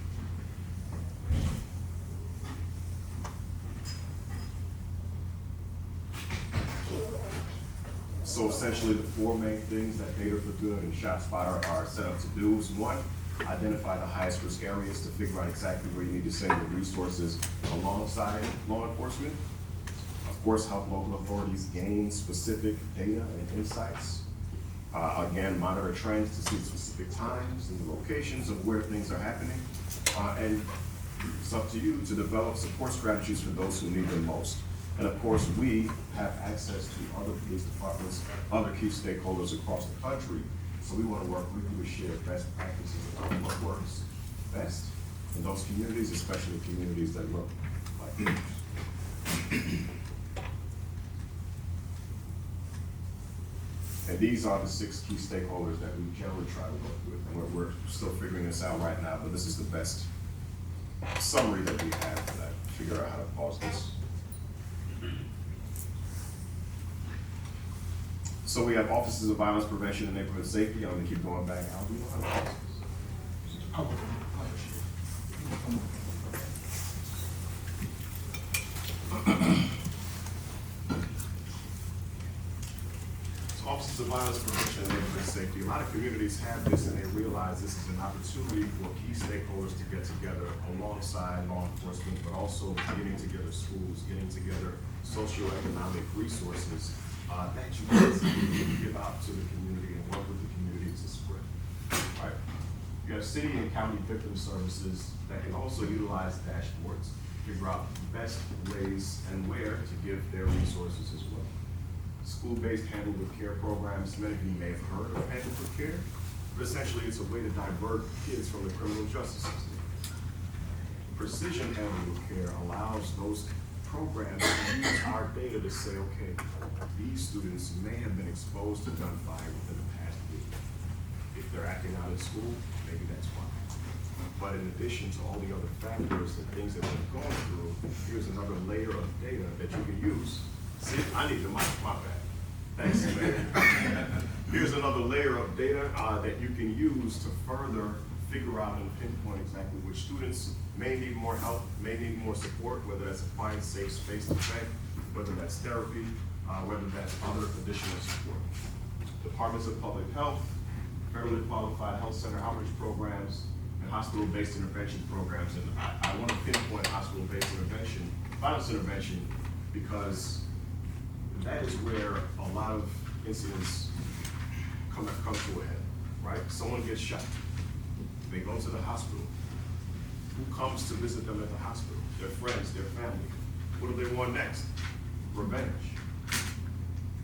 So essentially the four main things that Data for Good and ShotSpotter are set up to do is one, identify the highest risk areas to figure out exactly where you need to send your resources alongside law enforcement. Of course, help local authorities gain specific data and insights. Again, monitor trends to see specific times and the locations of where things are happening. And it's up to you to develop support strategies for those who need them most. And of course, we have access to other police departments, other key stakeholders across the country. So we want to work with you to share best practices of what works best in those communities, especially communities that look like yours. And these are the 6 key stakeholders that we generally try to work with. And we're still figuring this out right now, but this is the best summary that we have for that. Figure out how to pause this. So we have offices of violence prevention and neighborhood safety. I'm gonna keep going back. How do you know how to pause this? Offices of Violence Prevention and Neighborhood Safety. A lot of communities have this and they realize this is an opportunity for key stakeholders to get together alongside law enforcement, but also getting together schools, getting together socioeconomic resources that you can give out to the community and work with the community to spread, right? You have city and county victim services that can also utilize dashboards, figure out the best ways and where to give their resources as well. School-based Handle with Care programs, many of you may have heard of Handle with Care, but essentially it's a way to divert kids from the criminal justice system. Precision Handle with Care allows those programs to use our data to say, okay, these students may have been exposed to gunfire within the past week. If they're acting out in school, maybe that's why. But in addition to all the other factors and things that they're going through, here's another layer of data that you can use. See, I need the mic, my bad. Thanks, man. Here's another layer of data that you can use to further figure out and pinpoint exactly which students may need more help, may need more support, whether that's a quiet, safe space to play, whether that's therapy, whether that's other additional support. Departments of Public Health, federally qualified health center outreach programs, and hospital-based intervention programs. And I want to pinpoint hospital-based intervention, violence intervention, because that is where a lot of incidents come to a head, right? Someone gets shot. They go to the hospital. Who comes to visit them at the hospital? Their friends, their family. What do they want next? Revenge.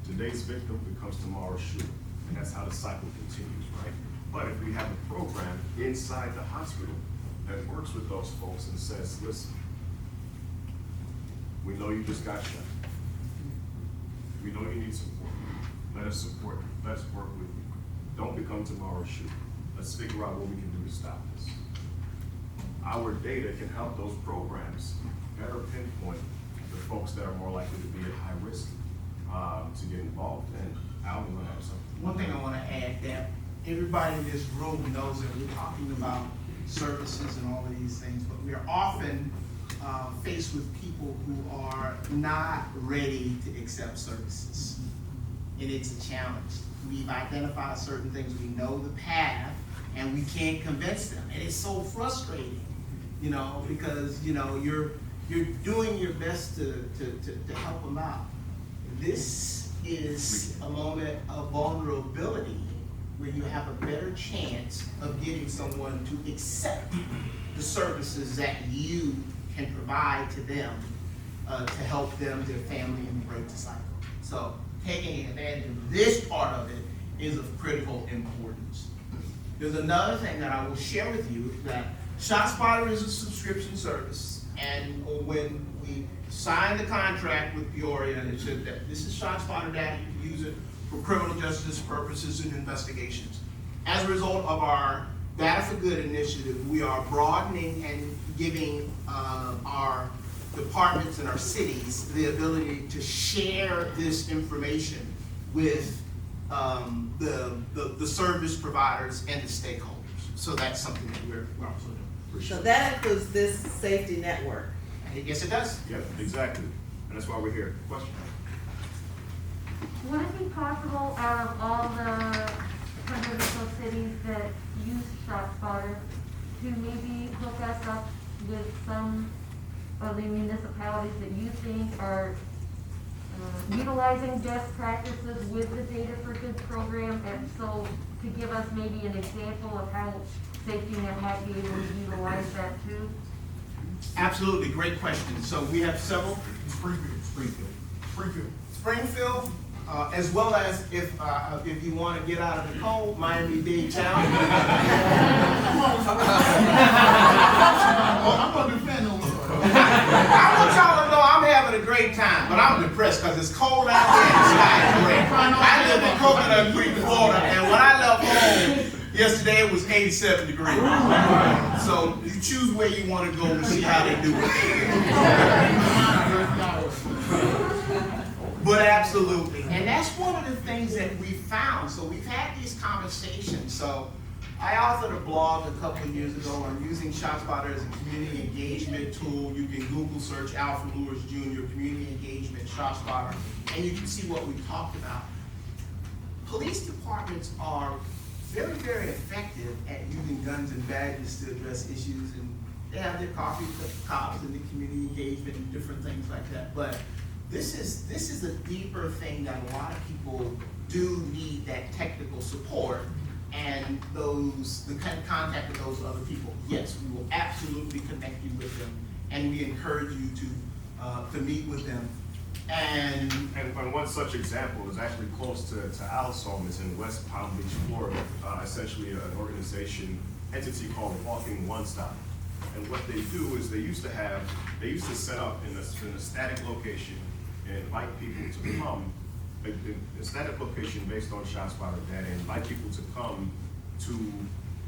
Today's victim becomes tomorrow's shooter. And that's how the cycle continues, right? But if we have a program inside the hospital that works with those folks and says, listen, we know you just got shot. We know you need support. Let us support you. Let's work with you. Don't become tomorrow's shooter. Let's figure out what we can do to stop this. Our data can help those programs better pinpoint the folks that are more likely to be at high risk to get involved. And Al, you want to have something? One thing I want to add, that everybody in this room knows that we're talking about services and all of these things, but we are often faced with people who are not ready to accept services. And it's a challenge. We've identified certain things, we know the path, and we can't convince them. And it's so frustrating, you know, because, you know, you're doing your best to help them out. This is a moment of vulnerability where you have a better chance of getting someone to accept the services that you can provide to them to help them, their family, and break the cycle. So taking advantage of this part of it is of critical importance. There's another thing that I will share with you, that ShotSpotter is a subscription service, and when we signed the contract with Peoria, and it said that this is ShotSpotter data, you can use it for criminal justice purposes and investigations. As a result of our Data for Good initiative, we are broadening and giving our departments in our cities the ability to share this information with the service providers and the stakeholders. So that's something that we're also doing. So that includes this safety network? Yes, it does. Yep, exactly. And that's why we're here. Question? Would it be possible, out of all the 100 or so cities that use ShotSpotter, to maybe hook us up with some of the municipalities that you think are utilizing best practices with the Data for Good program, and so to give us maybe an example of how Safety Net might be able to utilize that too? Absolutely, great question. So we have several. Springfield, as well as if you want to get out of the cold, Miami-Dade County. I'm gonna defend them. I want y'all to know I'm having a great time, but I'm depressed because it's cold out there and the sky is gray. I live in Coconut Creek, Florida, and when I left home yesterday, it was 87 degrees. So you choose where you want to go to see how they do it. But absolutely, and that's one of the things that we found. So we've had these conversations. So I authored a blog a couple of years ago on using ShotSpotter as a community engagement tool. You can Google search Alfred Lewis Jr. Community Engagement ShotSpotter, and you can see what we talked about. Police departments are very, very effective at using guns and badges to address issues, and they have their coffee cops and the community engagement and different things like that. But this is a deeper thing that a lot of people do need, that technical support and the kind of contact with those other people. Yes, we will absolutely connect you with them, and we encourage you to meet with them. And one such example is actually close to Al's home. It's in West Palm Beach, Florida. Essentially an entity called Walking One Stop. And what they do is they used to set up in a static location and invite people to come, a static location based on ShotSpotter data, and invite people to come to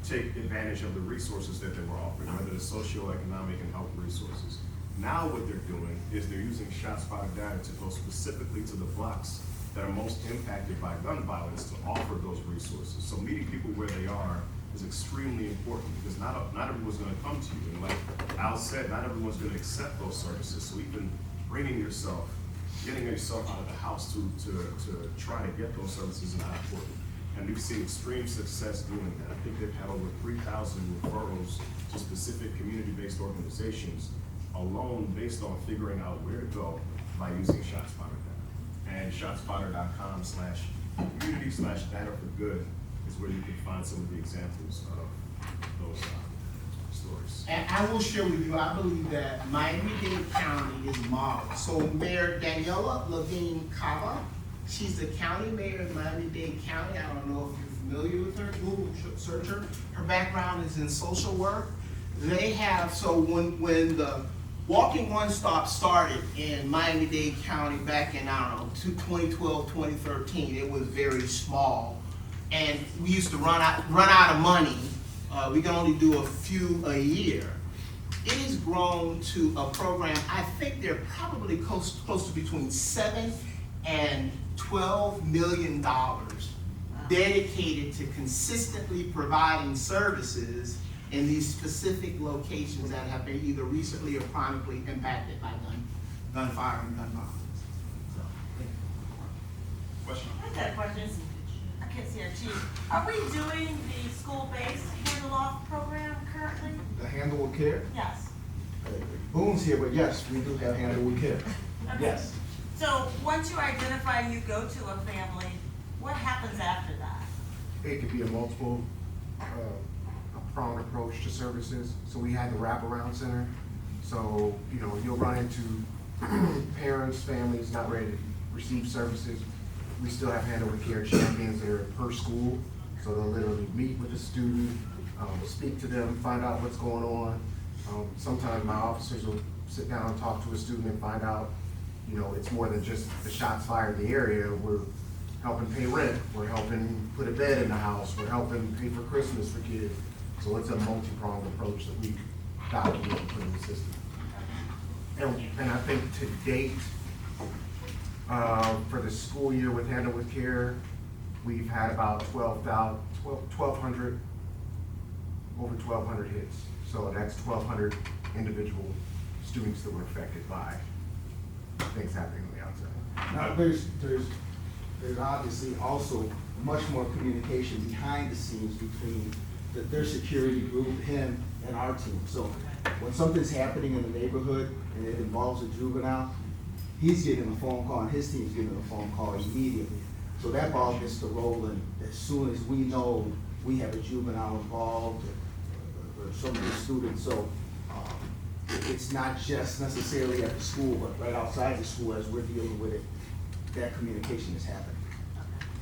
take advantage of the resources that they were offering, whether it's socioeconomic and health resources. Now what they're doing is they're using ShotSpotter data to go specifically to the blocks that are most impacted by gun violence to offer those resources. So meeting people where they are is extremely important, because not everyone's going to come to you. And like Al said, not everyone's going to accept those services. So even getting yourself out of the house to try to get those services is not important. And we've seen extreme success doing that. I think they've had over 3,000 referrals to specific community-based organizations alone, based on figuring out where to go by using ShotSpotter data. And ShotSpotter.com/community/data for good is where you can find some of the examples of those stories. And I will share with you, I believe that Miami-Dade County is model. So Mayor Daniela Levine Cava, she's the county mayor of Miami-Dade County. I don't know if you're familiar with her. Google search her. Her background is in social work. They have, so when the Walking One Stop started in Miami-Dade County back in, 2012, 2013, it was very small. And we used to run out of money. We can only do a few a year. It has grown to a program, I think they're probably close to between $7 and $12 million dedicated to consistently providing services in these specific locations that have been either recently or chronically impacted by gunfire and gun violence. So, thank you. Question? I got a question. I can't see our chief. Are we doing the school-based handoff program currently? The Handle with Care? Yes. Boone's here, but yes, we do have Handle with Care. Okay. Yes. So once you identify and you go to a family, what happens after that? It could be a multiple, a pronged approach to services. So we had the wraparound center. So, you know, you'll run into parents, families not ready to receive services. We still have hand over care champions that are per school. So they'll literally meet with the student, speak to them, find out what's going on. Sometimes my officers will sit down and talk to a student and find out, you know, it's more than just the shots fired in the area. We're helping pay rent, we're helping put a bed in the house, we're helping pay for Christmas for kids. So it's a multi-pronged approach that we got to be able to put in the system. And I think to date, for the school year with Handle with Care, we've had about 1,200, over 1,200 hits. So that's 1,200 individual students that were affected by things happening on the outside. Now, there's obviously also much more communication behind the scenes between their security group, him, and our team. So when something's happening in the neighborhood and it involves a juvenile, he's getting a phone call and his team's getting a phone call immediately. So that ball gets to rolling as soon as we know we have a juvenile involved or some of the students. So it's not just necessarily at the school, but right outside the school as we're dealing with it, that communication is happening.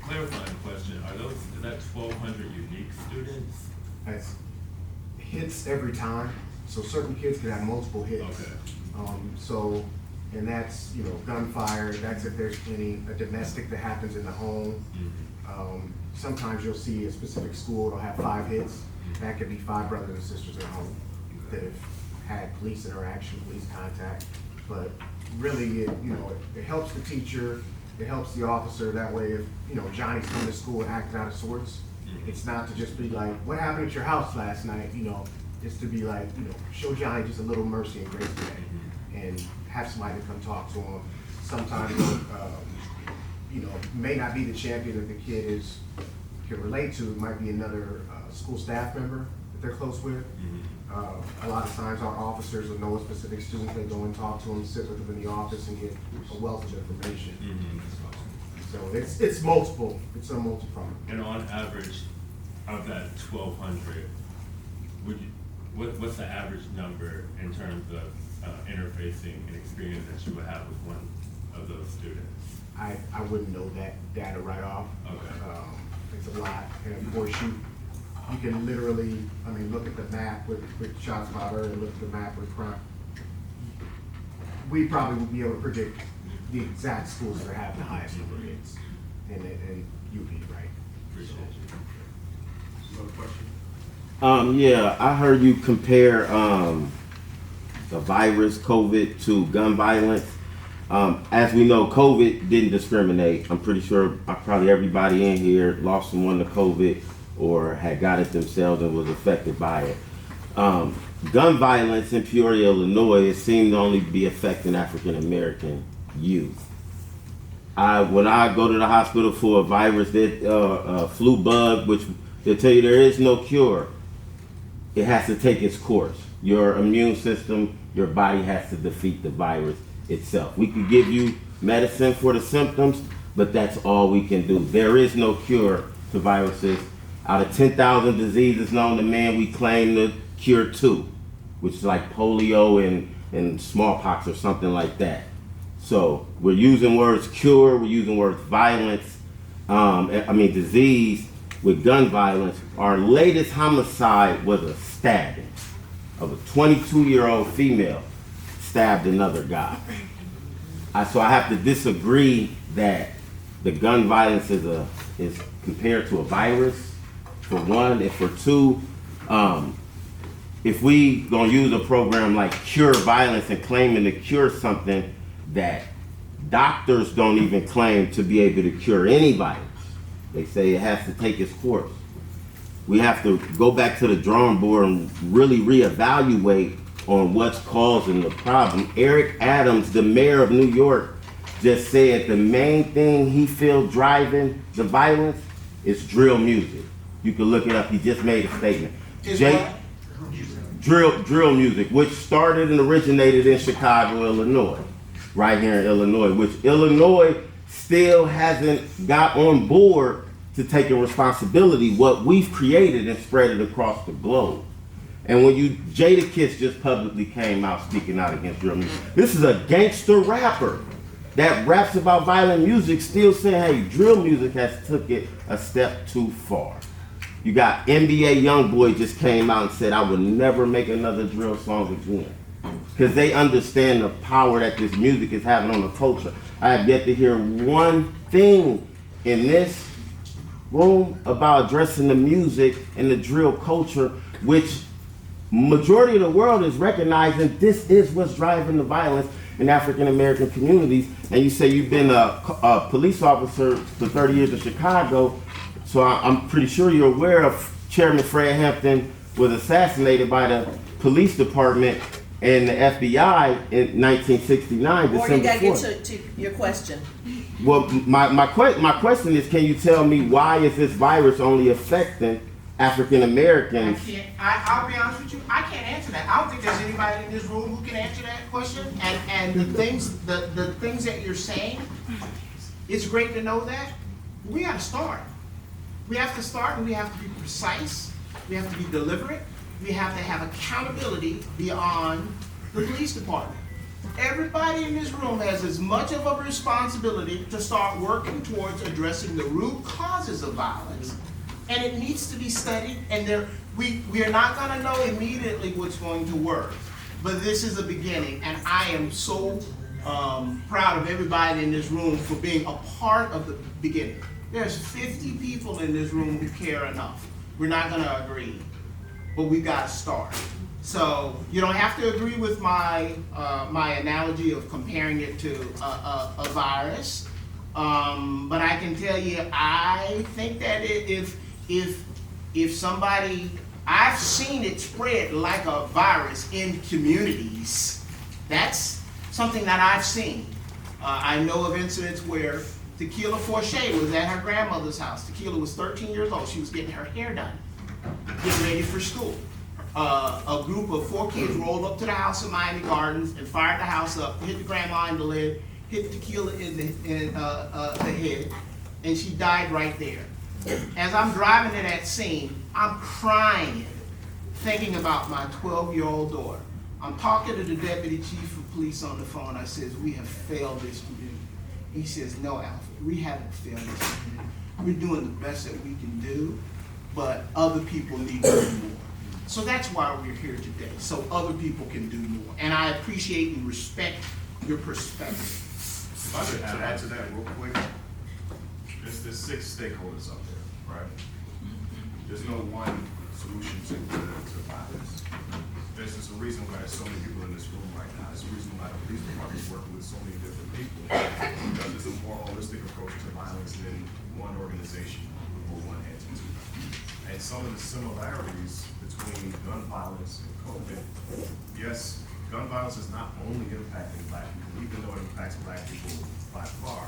Clarifying question, is that 1,200 unique students? That's hits every time. So certain kids can have multiple hits. Okay. And that's, you know, gunfire, that's if there's a domestic that happens in the home. Sometimes you'll see a specific school, it'll have 5 hits. That could be 5 brothers and sisters at home that have had police interaction, police contact. But really, it helps the teacher, it helps the officer. That way, if, you know, Johnny's coming to school and acting out of sorts, it's not to just be like, what happened at your house last night? You know, it's to be like, you know, show Johnny just a little mercy and grace today, and have somebody to come talk to him. Sometimes, you know, may not be the champion that the kid can relate to. It might be another school staff member that they're close with. A lot of times our officers will know a specific student, they go and talk to them, sit with them in the office and get a wealth of information. So it's multiple, it's a multi-pronged. And on average, of that 1,200, what's the average number in terms of interfacing and experience that you would have with one of those students? I wouldn't know that data right off. Okay. It's a lot, and of course you can literally, look at the map with ShotSpotter and look at the map with crime. We probably would be able to predict the exact schools that are having the highest number of hits, and you'd be right. Appreciate you. Another question? Yeah, I heard you compare the virus, COVID, to gun violence. As we know, COVID didn't discriminate. I'm pretty sure probably everybody in here lost someone to COVID or had got it themselves and was affected by it. Gun violence in Peoria, Illinois, it seemed to only be affecting African American youth. When I go to the hospital for a virus, flu bug, which they'll tell you there is no cure, it has to take its course. Your immune system, your body has to defeat the virus itself. We can give you medicine for the symptoms, but that's all we can do. There is no cure to viruses. Out of 10,000 diseases known to man, we claim to cure 2, which is like polio and smallpox or something like that. So we're using words cure, we're using words violence, disease with gun violence. Our latest homicide was a stabbing of a 22-year-old female stabbed another guy. So I have to disagree that the gun violence is compared to a virus, for one, and for two, if we gonna use a program like Cure Violence and claiming to cure something that doctors don't even claim to be able to cure any virus, they say it has to take its course. We have to go back to the drawing board and really reevaluate on what's causing the problem. Eric Adams, the mayor of New York, just said the main thing he feels driving the violence is drill music. You can look it up, he just made a statement. Drill music, which started and originated in Chicago, Illinois. right here in Illinois, which Illinois still hasn't got on board to take a responsibility what we've created and spread it across the globe. And when Jadakiss just publicly came out speaking out against drill music. This is a gangster rapper that raps about violent music, still saying, hey, drill music has took it a step too far. You got NBA YoungBoy just came out and said, I would never make another drill song again. Because they understand the power that this music is having on the culture. I have yet to hear one thing in this room about addressing the music and the drill culture, which majority of the world is recognizing this is what's driving the violence in African American communities. And you say you've been a police officer for 30 years in Chicago, so I'm pretty sure you're aware of Chairman Fred Hampton was assassinated by the police department and the FBI in 1969. Or you gotta get to your question. Well, my question is, can you tell me why is this virus only affecting African Americans? I'll be honest with you, I can't answer that. I don't think there's anybody in this room who can answer that question. And the things that you're saying, it's great to know that. We gotta start. We have to start and we have to be precise. We have to be deliberate. We have to have accountability beyond the police department. Everybody in this room has as much of a responsibility to start working towards addressing the root causes of violence. And it needs to be studied, and we are not gonna know immediately what's going to work. But this is a beginning, and I am so proud of everybody in this room for being a part of the beginning. There's 50 people in this room who care enough. We're not gonna agree, but we gotta start. So you don't have to agree with my analogy of comparing it to a virus, but I can tell you, I think that if somebody, I've seen it spread like a virus in communities. That's something that I've seen. I know of incidents where Tequila Forche was at her grandmother's house. Tequila was 13 years old. She was getting her hair done, getting ready for school. A group of 4 kids rolled up to the house in Miami Gardens and fired the house up, hit the grandma in the leg, hit Tequila in the head, and she died right there. As I'm driving to that scene, I'm crying, thinking about my 12-year-old daughter. I'm talking to the deputy chief of police on the phone. I says, we have failed this community. He says, no, Alfred, we haven't failed this community. We're doing the best that we can do, but other people need to do more. So that's why we're here today, so other people can do more. And I appreciate and respect your perspective. If I could add to that real quick, there's 6 stakeholders up there, right? There's no one solution to violence. There's just a reason why there's so many people in this room right now. There's a reason why the police department is working with so many different people. Because it's a more holistic approach to violence than one organization or one entity. And some of the similarities between gun violence and COVID, yes, gun violence is not only impacting Black people, even though it impacts Black people by far.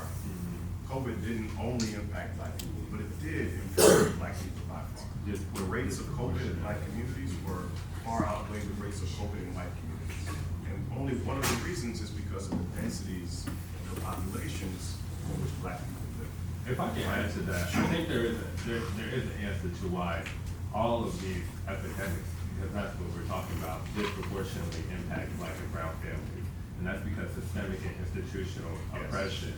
COVID didn't only impact Black people, but it did impact Black people by far. The rates of COVID in Black communities were far outweigh the rates of COVID in white communities. And only one of the reasons is because of the densities of the populations in which Black people live. If I can add to that, I think there is an answer to why all of these epidemics, because that's what we're talking about, disproportionately impact Black and brown families. And that's because systemic and institutional oppression,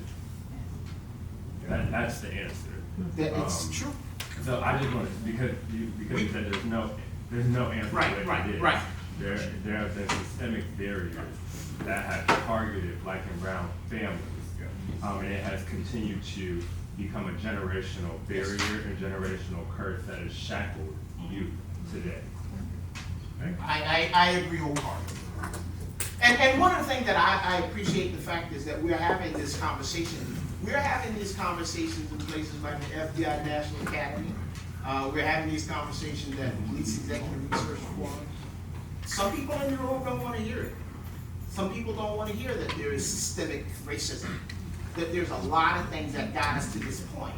that's the answer. It's true. So I just wanted, because you said there's no answer to it. Right. There have been systemic barriers that have targeted Black and brown families. And it has continued to become a generational barrier and generational curse that has shackled youth today. Okay? I agree wholeheartedly. And one of the things that I appreciate the fact is that we're having this conversation. We're having these conversations in places like the FBI National Academy. We're having these conversations at the Police Executive Research Forum. Some people in the room don't want to hear it. Some people don't want to hear that there is systemic racism, that there's a lot of things that got us to this point.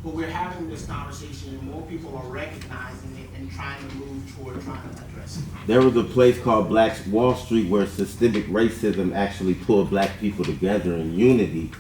but we're having this conversation and more people are recognizing it and trying to move toward trying to address it. There was a place called Black Wall Street where systemic racism actually pulled black people together in unity,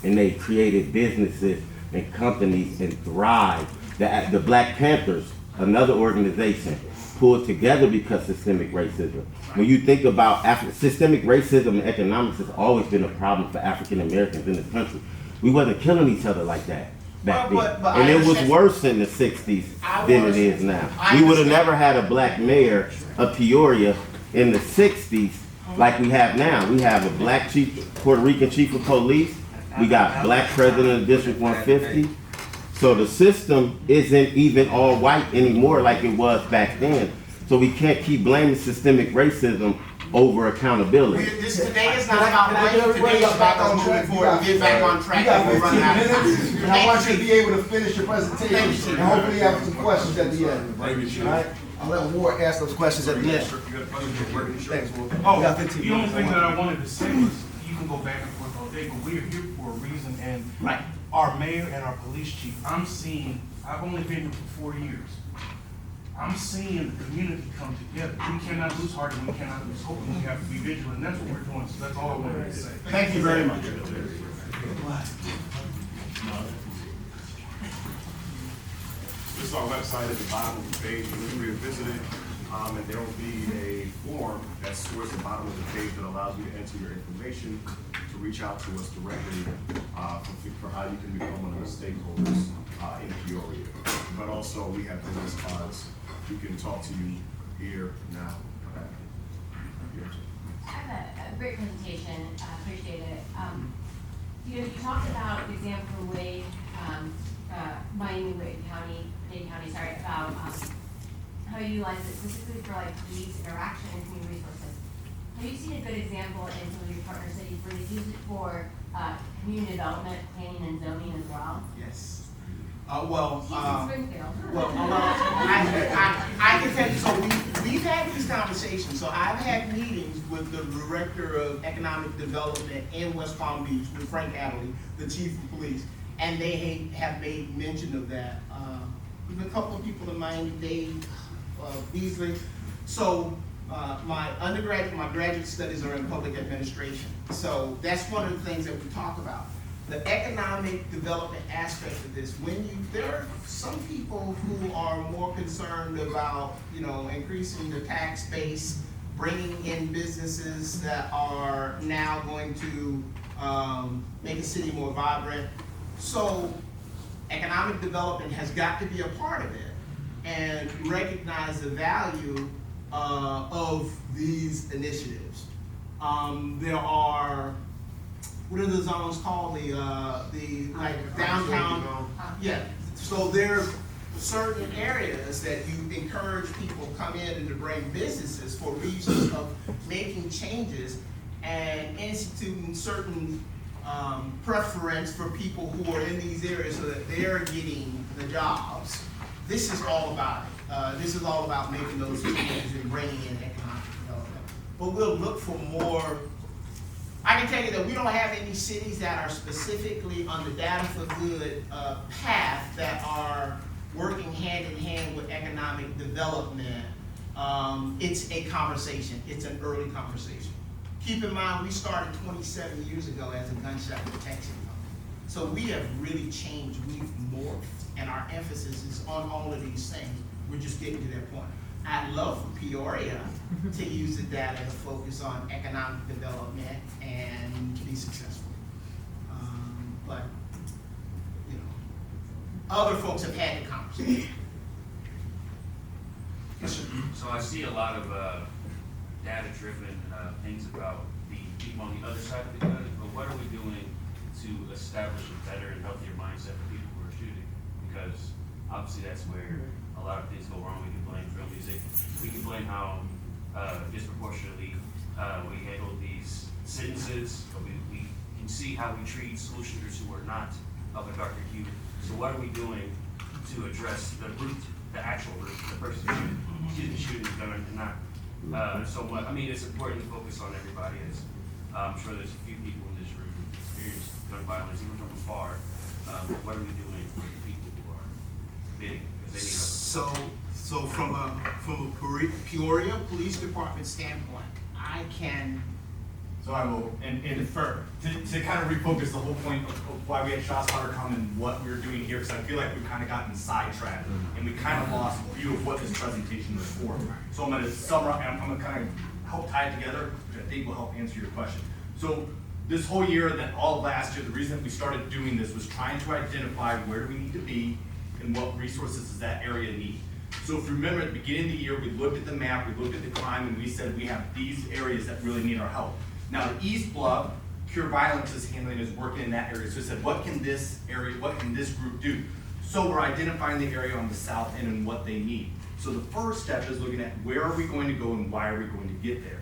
and they created businesses and companies and thrived. The Black Panthers, another organization, pulled together because systemic racism. When you think about systemic racism and economics has always been a problem for African Americans in this country. We wasn't killing each other like that back then. And it was worse in the 60s than it is now. We would have never had a black mayor of Peoria in the 60s like we have now. We have a black Puerto Rican chief of police. We got black president of District 150. So the system isn't even all white anymore like it was back then. So we can't keep blaming systemic racism over accountability. Today is not about blame. Today is about moving forward and get back on track. You got 15 minutes, and I want you to be able to finish your presentation and hopefully have some questions at the end. All right? I'll let Ward ask those questions at the end. Thanks, Ward. Oh, You got 15 the only minutes. thing that I wanted to say was, you can go back and forth all day, but we're here for a reason, and our mayor and our police chief, I've only been here for 4 years. I'm seeing the community come together. We cannot lose heart and we cannot lose hope, and we have to be vigilant, and that's what we're doing, so that's all I wanted to say. Thank you very much. This is our website at the bottom of the page, you can revisit it, and there will be a form that's towards the bottom of the page that allows you to enter your information to reach out to us directly for how you can become one of the stakeholders in Peoria. But also, we have business cards. We can talk to you here now. I have a great presentation. Appreciate it. You talked about the example from Wade, Miami-Dade County, about how you utilize it specifically for like police interaction and community resources. Have you seen a good example in some of your partner cities where they use it for community development, planning, and zoning as well? Yes. I can tell you, so we've had these conversations. So I've had meetings with the director of economic development in West Palm Beach, with Frank Adderley, the chief of police, and they have made mention of that. Even a couple of people in Miami-Dade, Beasley. So my graduate studies are in public administration. So that's one of the things that we talk about. The economic development aspect of this, there are some people who are more concerned about, increasing the tax base, bringing in businesses that are now going to make a city more vibrant. So economic development has got to be a part of it and recognize the value of these initiatives. There are, what are the zones called? The like downtown. Yeah. So there are certain areas that you encourage people to come in and to bring businesses for reasons of making changes and instituting certain preference for people who are in these areas so that they're getting the jobs. This is all about it. This is all about making those changes and bringing in economic development. But we'll look for more. I can tell you that we don't have any cities that are specifically on the data for good path that are working hand in hand with economic development. It's a conversation. It's an early conversation. Keep in mind, we started 27 years ago as a gunshot detection company. So we have really changed. We've morphed, and our emphasis is on all of these things. We're just getting to that point. I'd love for Peoria to use the data to focus on economic development and be successful. But, other folks have had the conversation. Yes, sir. So I see a lot of data-driven things about the people on the other side of the gun, but what are we doing to establish a better and healthier mindset for people who are shooting? Because obviously that's where a lot of things go wrong. We can blame drill music. We can blame how disproportionately we handle these sentences. But we can see how we treat school shooters who are not of a darker hue. So what are we doing to address the root, the actual root, the person shooting the gun and not so much? I mean, it's important to focus on everybody. As I'm sure there's a few people in this room who experience gun violence, even from afar. What are we doing for the people who bidding, because they need help. So from a Peoria Police Department standpoint, I can, So I will, and infer, to kind of refocus the whole point of why we had ShotSpotter come and what we were doing here, because I feel like we've kind of gotten sidetracked, and we kind of lost view of what this presentation was for. So I'm gonna summarize, I'm gonna kind of help tie it together, which I think will help answer your question. So this whole year, and then all of last year, the reason that we started doing this was trying to identify where do we need to be and what resources does that area need. So if you remember at the beginning of the year, we looked at the map, we looked at the crime, and we said we have these areas that really need our help. Now, the East Bluff, Cure Violence is handling, is working in that area. So we said, what can this area, what can this group do? So we're identifying the area on the south end and what they need. So the first step is looking at where are we going to go and why are we going to get there?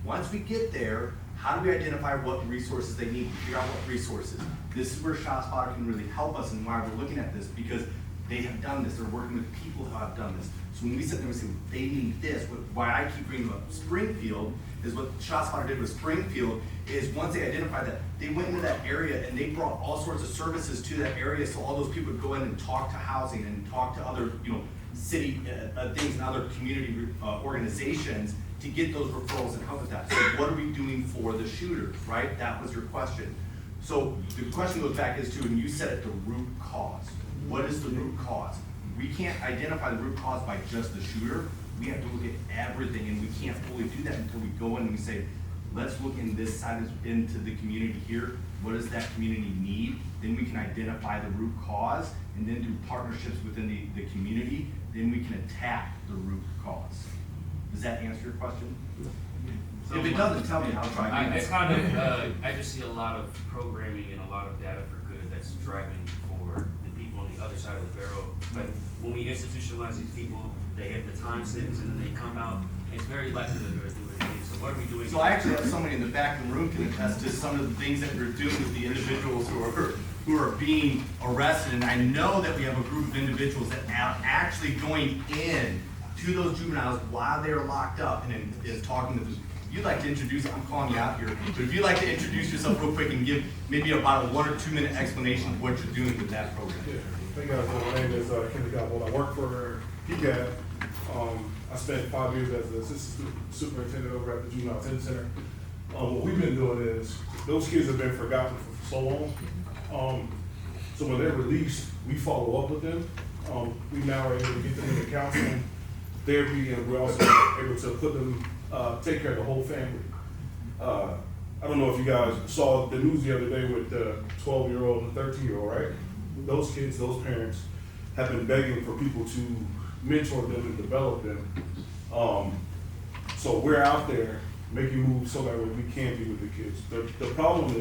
Once we get there, how do we identify what resources they need? Figure out what resources. This is where ShotSpotter can really help us and why we're looking at this, because they have done this. They're working with people who have done this. So when we sit there and say, they need this, why I keep bringing up Springfield is what ShotSpotter did with Springfield is once they identified that, they went into that area and they brought all sorts of services to that area, so all those people would go in and talk to housing and talk to other, city things and other community organizations to get those referrals and help with that. So what are we doing for the shooters, right? That was your question. So the question goes back as to, and you said it, the root cause. What is the root cause? We can't identify the root cause by just the shooter. We have to look at everything, and we can't fully do that until we go in and we say, let's look in this side into the community here. What does that community need? Then we can identify the root cause and then do partnerships within the community. Then we can attack the root cause. Does that answer your question? So If it doesn't, tell me, I'll try. I just see a lot of programming and a lot of data for good that's driving for the people on the other side of the barrel. But when we institutionalize these people, they hit the time sentence and then they come out, it's very likely that they're doing things. So what are we doing? So I actually have somebody in the back of the room can attest to some of the things that we're doing with the individuals who are being arrested. And I know that we have a group of individuals that are actually going in to those juveniles while they're locked up and is talking to them. If you'd like to introduce, I'm calling you out here, but if you'd like to introduce yourself real quick and give maybe about a 1 or 2 minute explanation of what you're doing with that program. Yeah, thank you guys. My name is Kenny Gobble. I work for PCAD. I spent 5 years as the assistant superintendent over at the Juvenile Detention Center. What we've been doing is, those kids have been forgotten for so long. So when they're released, we follow up with them. We now are able to get them into counseling, therapy, and we're also able to put them, take care of the whole family. I don't know if you guys saw the news the other day with the 12-year-old and the 13-year-old, right? Those kids, those parents have been begging for people to mentor them and develop them. So we're out there making moves so that way we can be with the kids. The problem